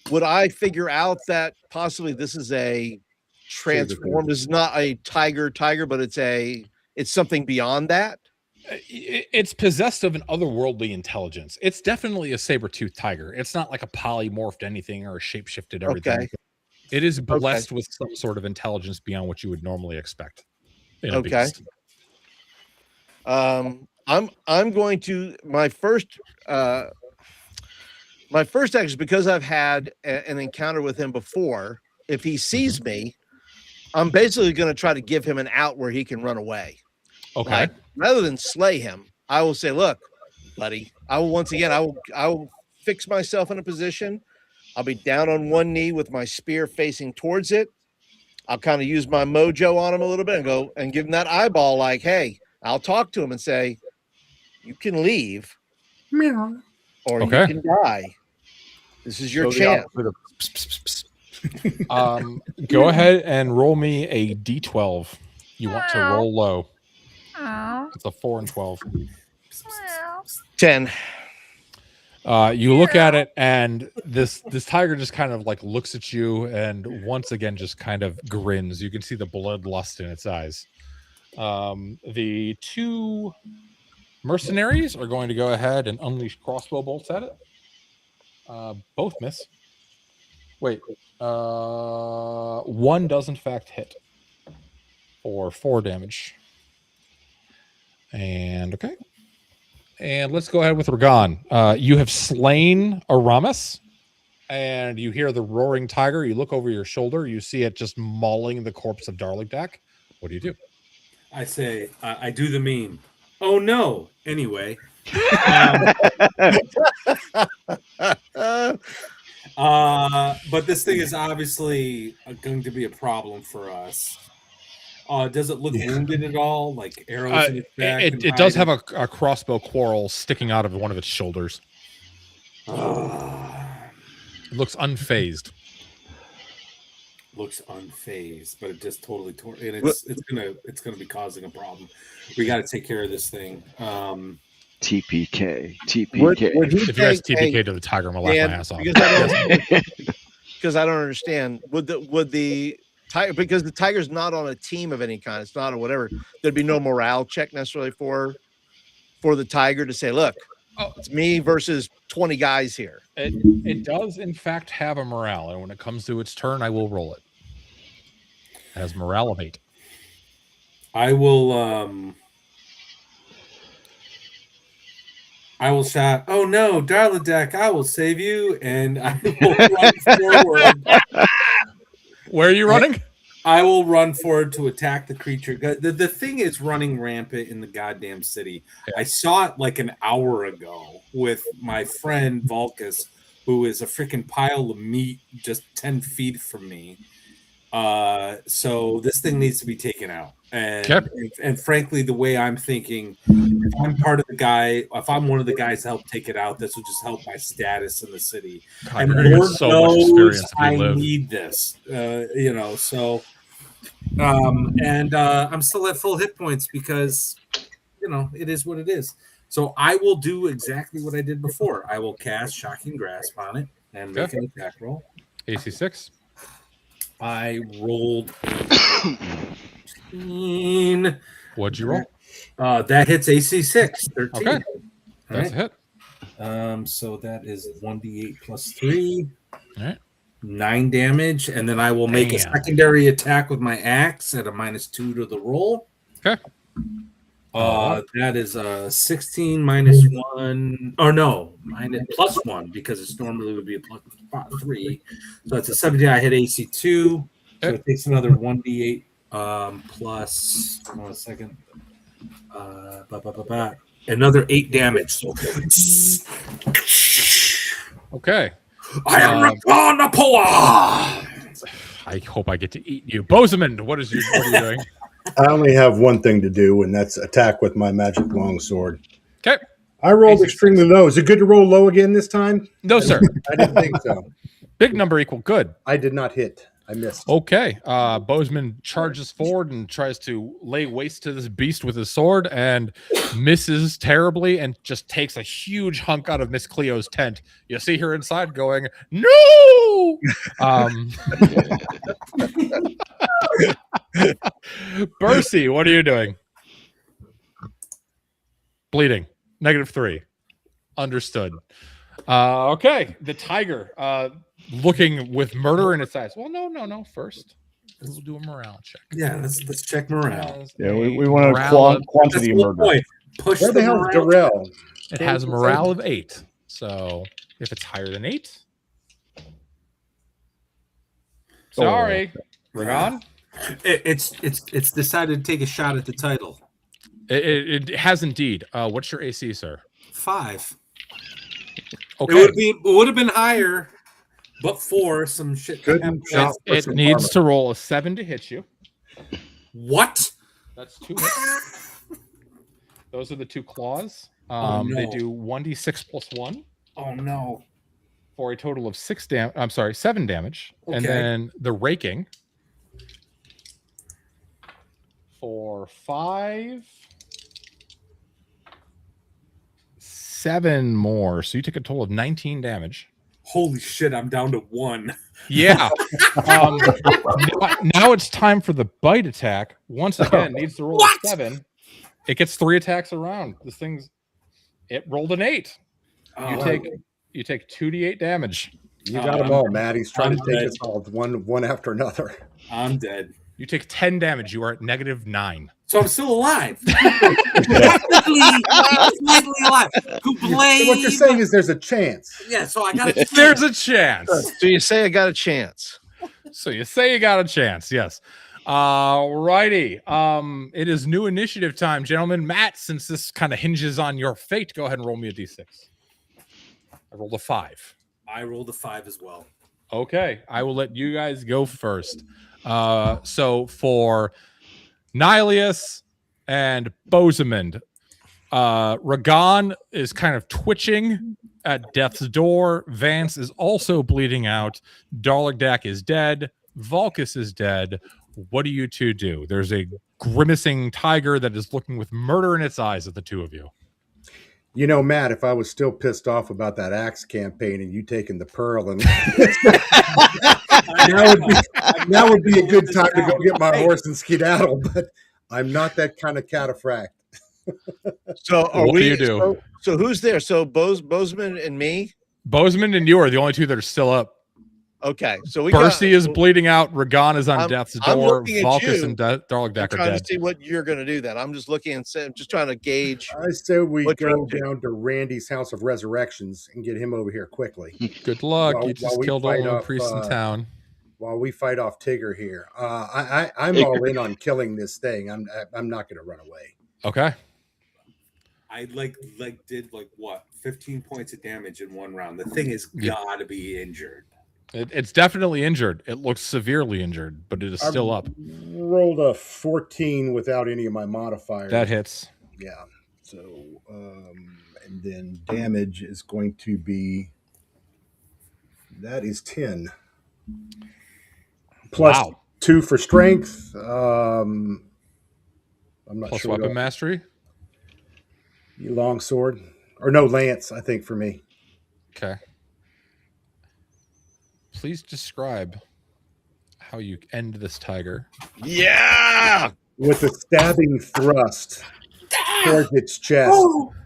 would I figure out that possibly this is a transformed? This is not a tiger, but it's something beyond that. It's possessed of an otherworldly intelligence. It's definitely a saber-toothed tiger. It's not like a polymorphed anything or a shape-shifted everything. Okay. It is blessed with some sort of intelligence beyond what you would normally expect in a Okay. beast. I'm going to my first action, because I've had an encounter with him before. If he sees me, I'm basically going to try to give him an out where he can run away. Okay. Like, rather than slay him, I will say, "Look, buddy, I will fix myself in a position. I'll be down on one knee with my spear facing towards it. I'll kind of use my mojo on him a little bit and go and give him that eyeball. Like, hey, I'll talk to him and say, you can leave, or Okay. you can die. This is your chance." Go ahead and roll me a d12. You want to roll low. It's a 4 and 12. 10. You look at it, and this tiger just kind of like looks at you, and once again just kind of grins. You can see the bloodlust in its eyes. The 2 mercenaries are going to go ahead and unleash crossbow bolts at it. Both miss. Wait, 1 does in fact hit for 4 damage. And okay. And let's go ahead with Ragan. You have slain Aramis, and you hear the roaring tiger. You look over your shoulder. You see it just mauling the corpse of Darligdak. What do you do? I say, I do the meme. Oh no. Anyway. But this thing is obviously going to be a problem for us. Does it look wounded at all? Like arrows in its back? It does have a crossbow quarrel sticking out of one of its shoulders. It looks unfazed. looks unfazed, but it just totally tore, and it's gonna be causing a problem. We got to take care of this thing. TPK. Would he If you guys take TPK a- to the tiger, I'm gonna laugh Dan, my ass off. because I don't understand. Would the tiger, because the tiger's not on a team of any kind, it's not a whatever. There'd be no morale check necessarily for the tiger to say, look, it's me versus 20 guys here. It does in fact have a morale, and when it comes to its turn, I will roll it. It has morale of 8. I will shout, "Oh no, Darladeck, I will save you," and I will run forward. Where are you running? I will run forward to attack the creature. The thing is running rampant in the goddamn city. Yeah. I saw it like an hour ago with my friend Vulcus, who is a freaking pile of meat just 10 feet from me. So this thing needs to be taken out. And frankly, the way I'm thinking, if I'm part of the guy, if I'm one of the guys to help take it out, this will just help my status in the city. God, And you're gonna get Lord so much experience if you I live. need this, so I'm still at full hit points because it is what it is. So I will do exactly what I did before. I will cast Shocking Grasp on it and make an attack roll. AC 6. I rolled 13. What'd you roll? That hits AC 6. 13. Okay. That's a hit. So that is 1d8 plus 3. All right. 9 damage, and then I will make a secondary attack with my axe at a -2 to the roll. Okay. That is 16 minus 1. Or no, plus 1 because it's normally would be a plus 3. So it's a 17. I hit AC 2. So it takes another 1d8 plus. Hold on a second. Another 8 damage. Okay. I am Rapola! I hope I get to eat you. Bozeman, what are you doing? I only have one thing to do, and that's attack with my magic longsword. Okay. I rolled extremely low. Is it good to roll low again this time? No, sir. I didn't think so. Big number equal good. I did not hit. I missed. Okay. Bozeman charges forward and tries to lay waste to this beast with his sword and misses terribly and just takes a huge hunk out of Miss Cleo's tent. You see her inside going, no! Bercy, what are you doing? Bleeding. -3. Understood. Okay. The tiger, looking with murder in its eyes. Well, no. First, we'll do a morale check. Yeah, let's check morale. Yeah, we want a quantity murder. Point. Push Where the hell is Darrell? It has a morale of 8. So if it's higher than 8, sorry, Ragon. It's decided to take a shot at the title. It has indeed. What's your AC, sir? 5. Okay. It would have been higher, but for some shit. It needs to roll a 7 to hit you. What? That's 2 hits. Those are the 2 claws. No. They do 1d6 plus 1. Oh no! For a total of 7 damage, Okay. and then the raking for 5. 7 more, so you take a total of 19 damage. Holy shit! I'm down to 1. Yeah. Now it's time for the bite attack. Once again, needs to roll a 7. It gets 3 attacks around. It rolled an 8. You take 2d8 damage. You got them all, Matt. He's trying to take us all one after another. I'm dead. You take 10 damage. You are at -9. So I'm still alive. Slightly alive. What you're saying is there's a chance. Yeah, so I got. There's a chance. So you say I got a chance. So you say you got a chance. Yes. Righty. It is new initiative time, gentlemen. Matt, since this kind of hinges on your fate, go ahead and roll me a d6. I rolled a 5. I rolled a 5 as well. Okay, I will let you guys go first. So for Nihilius and Bozeman, Ragon is kind of twitching at death's door. Vance is also bleeding out. Darladeck is dead. Vulcus is dead. What do you two do? There's a grimacing tiger that is looking with murder in its eyes at the two of you. You know, Matt, if I was still pissed off about that axe campaign and you taking the pearl, and that would be a good time to go get my horse and skedaddle. But I'm not that kind of cataphract. So what do you do? So who's there? So Bozeman and me. Bozeman and you are the only two that are still up. Okay, so Percy is bleeding out. Ragan is on death's I'm door. looking at Vulcus you. and Darlagdak are trying dead. to see what you're going to do. Then I'm just looking and I'm just trying to gauge. I say we what you're go up to. down to Randy's House of Resurrections and get him over here quickly. Good luck. While- you just while we killed all fight the off, priests in town. While we fight off Tigger here, I'm all in on killing this thing. I'm not going to run away. Okay. I did what 15 points of damage in one round. The thing is gotta be injured. It's definitely injured. It looks severely injured, but it is still up. Rolled a 14 without any of my modifiers. That hits. Yeah. So, and then damage is going to be, that is 10. Plus Wow. 2 for strength. I'm not Plus sure. weapon mastery. Long sword. Or no, lance, I think, for me. Okay. Please describe how you end this tiger. Yeah. With a stabbing thrust towards its chest.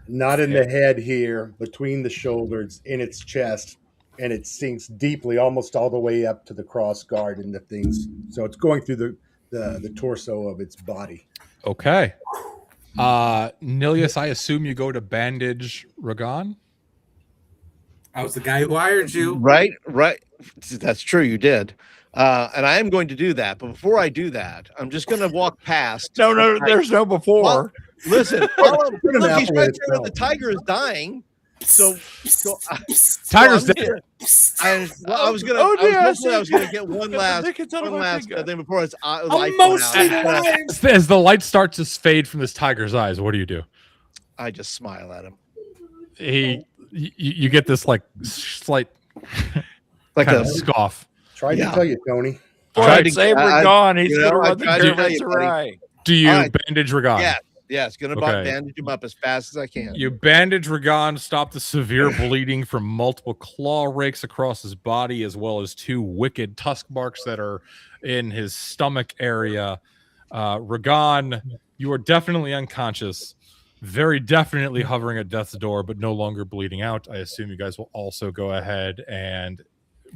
Not in the head here, between the shoulders, in its chest. And it sinks deeply, almost all the way up to the cross guard and the things. So it's going through the torso of its body. Okay. Nilius, I assume you go to bandage Ragan? I was the guy who hired you. Right. That's true. You did. And I am going to do that. But before I do that, I'm just going to walk past. No, there's no before. Well, listen, look, he's right there. itself. The tiger is dying. So Tiger's I'm dead. I was gonna. I was gonna get one last thing before it's light went out. As the light starts to fade from this tiger's eyes, what do you do? I just smile at him. You get this like slight Like kind a of scoff. Tried to tell you, Tony. All right, save Ragan. He's you know, going I to tried run to the tell you, Dervish buddy. right. Do you All right. bandage Ragan? Yeah, it's gonna Okay. bandage him up as fast as I can. You bandage Ragan, stop the severe bleeding from multiple claw rakes across his body, as well as 2 wicked tusk marks that are in his stomach area. Ragan, you are definitely unconscious, very definitely hovering at death's door, but no longer bleeding out. I assume you guys will also go ahead and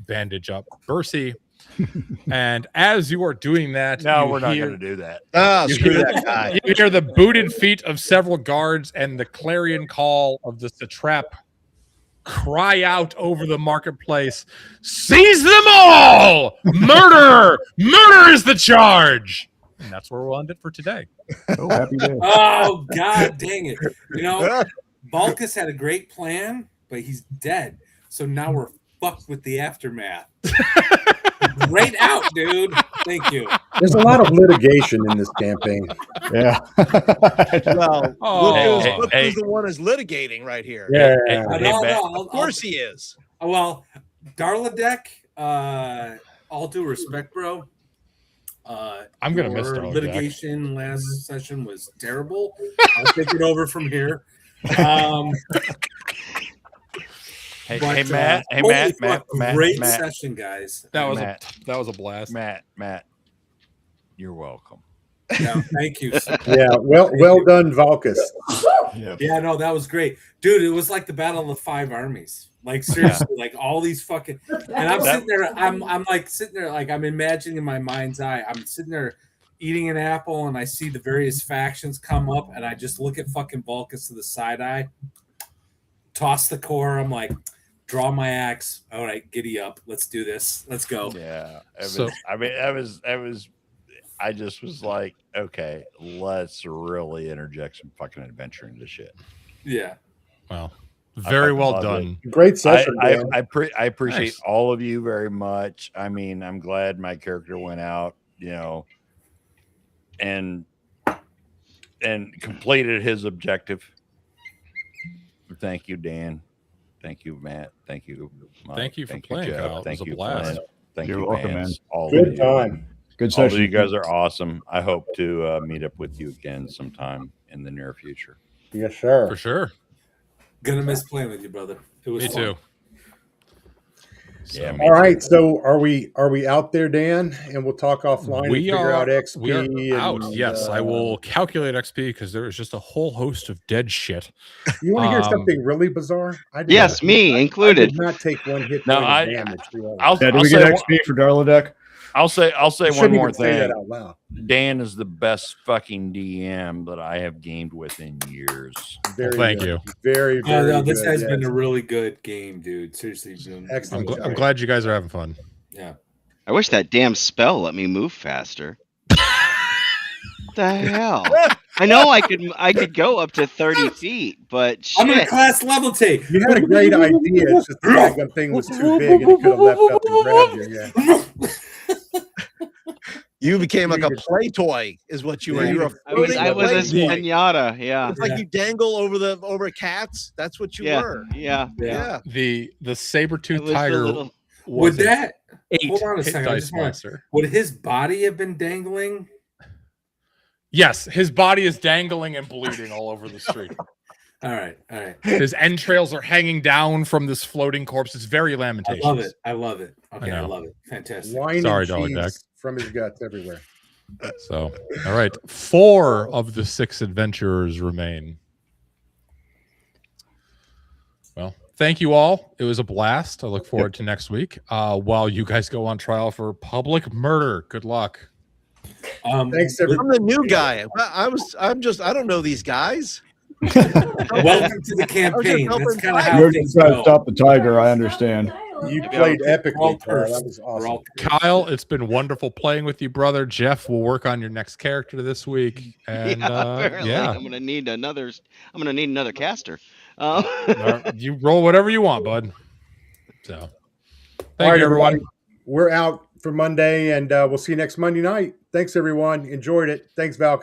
bandage up Bercy. And as you are doing that, No, you we're not hear- going to do that. Screw that guy. You hear the booted feet of several guards and the clarion call of the satrap cry out over the marketplace, "Seize them all! Murder! Murder is the charge!" And that's where we'll end it for today. Oh, happy day. Oh, god dang it. You know, Vulcus had a great plan, but he's dead. So now we're fucked with the aftermath. Great out, dude. Thank you. There's a lot of litigation in this campaign. Yeah. Well, Oh. look who's the one is litigating right here. Yeah. Of course he is. Well, Darladek, all due respect, bro. I'm gonna miss your Darladek. litigation last session was terrible. I'll take it over from here. Hey, But, hey, Matt. Hey, holy Matt. fuck, Matt. Great Matt. session, guys. That was a blast. Matt. You're welcome. Yeah, thank you. Yeah, well done, Vulcus. Yeah, no, that was great, dude. It was like the Battle of the 5 Armies. Like seriously, like all these fucking. And I'm sitting there. I'm like sitting there, like I'm imagining in my mind's eye. I'm sitting there eating an apple, and I see the various factions come up, and I just look at fucking Vulcus to the side eye, toss the core. I'm like, draw my axe. All right, giddy up. Let's do this. Let's go. Yeah. So- I just was like, okay, let's really interject some fucking adventure into shit. Yeah. Well, very well love done. Great session, Dan. I appreciate Nice. all of you very much. I mean, I'm glad my character went out, you know, and completed his objective. Thank you, Dan. Thank you, Matt. Thank you, Mike. Thank you for playing, Jeff. Kyle. It Thank was a you, blast. Flynn. Thank You're you, welcome, Vance. man. All Good of you. time. Good All of session. you guys are awesome. I hope to meet up with you again sometime in the near future. Yes, sir. For sure. Gonna miss playing with you, brother. It was Me fun. too. Yeah, So, me All right. too. So are we out there, Dan? And we'll talk offline and we figure out are XP. out. And, Yes, I will calculate XP because there is just a whole host of dead shit. You want to hear something really bizarre? I did Yes, me I included. did not take one hit No, point of damage through all of Yeah, that. did we get XP for Darla deck? I'll say I one shouldn't more even say that thing. out loud. Dan is the best fucking DM that I have gamed with in years. Very thank good. you. Very, very No, this good. has Yes. been a really good game, dude. Seriously, Excellent. I'm glad you guys are having fun. Yeah. I wish that damn spell let me move faster. The hell? I know I could go up to 30 feet, but I'm gonna shit. class level take. You had a great idea. It's just the daggum thing was too big and it could have leapt up and grabbed you. Yeah. You became like a Needed- play toy, is what you were. Yeah. You were a I was floating play a toy. pinata. Yeah. It's like you dangle over cats. That's what you Yeah. were. Yeah. Yeah. The It saber-toothed was the tiger little. Would was a that 8 hold on a hit second? I dice just wanna- monster. would his body have been dangling? Yes, his body is dangling and bleeding all over the street. All right, all right. His entrails are hanging down from this floating corpse. It's very I lamentations. love it. I love it. Okay, I know. love it. Fantastic. Wine Sorry, and Dolly cheese Deck. from his guts everywhere. So, all right, 4 of the 6 adventurers remain. Well, thank you all. It was a blast. I look forward to next week. While you guys go on trial for public murder. Good luck. Thanks, everybody. I'm the new guy. I don't know these guys. Welcome to the campaign. That's kind of how You're things just trying to go. stop the tiger. I understand. You played We're all epically, Carl. cursed. That was We're awesome. all Kyle, it's been wonderful playing with you, brother. Jeff, we'll work on your next character this week. And Apparently, yeah, I'm gonna need another caster. You roll whatever you want, bud. So, thank All right, you, everyone. everybody. We're out for Monday, and we'll see you next Monday night. Thanks, everyone. Enjoyed it. Thanks, Valka.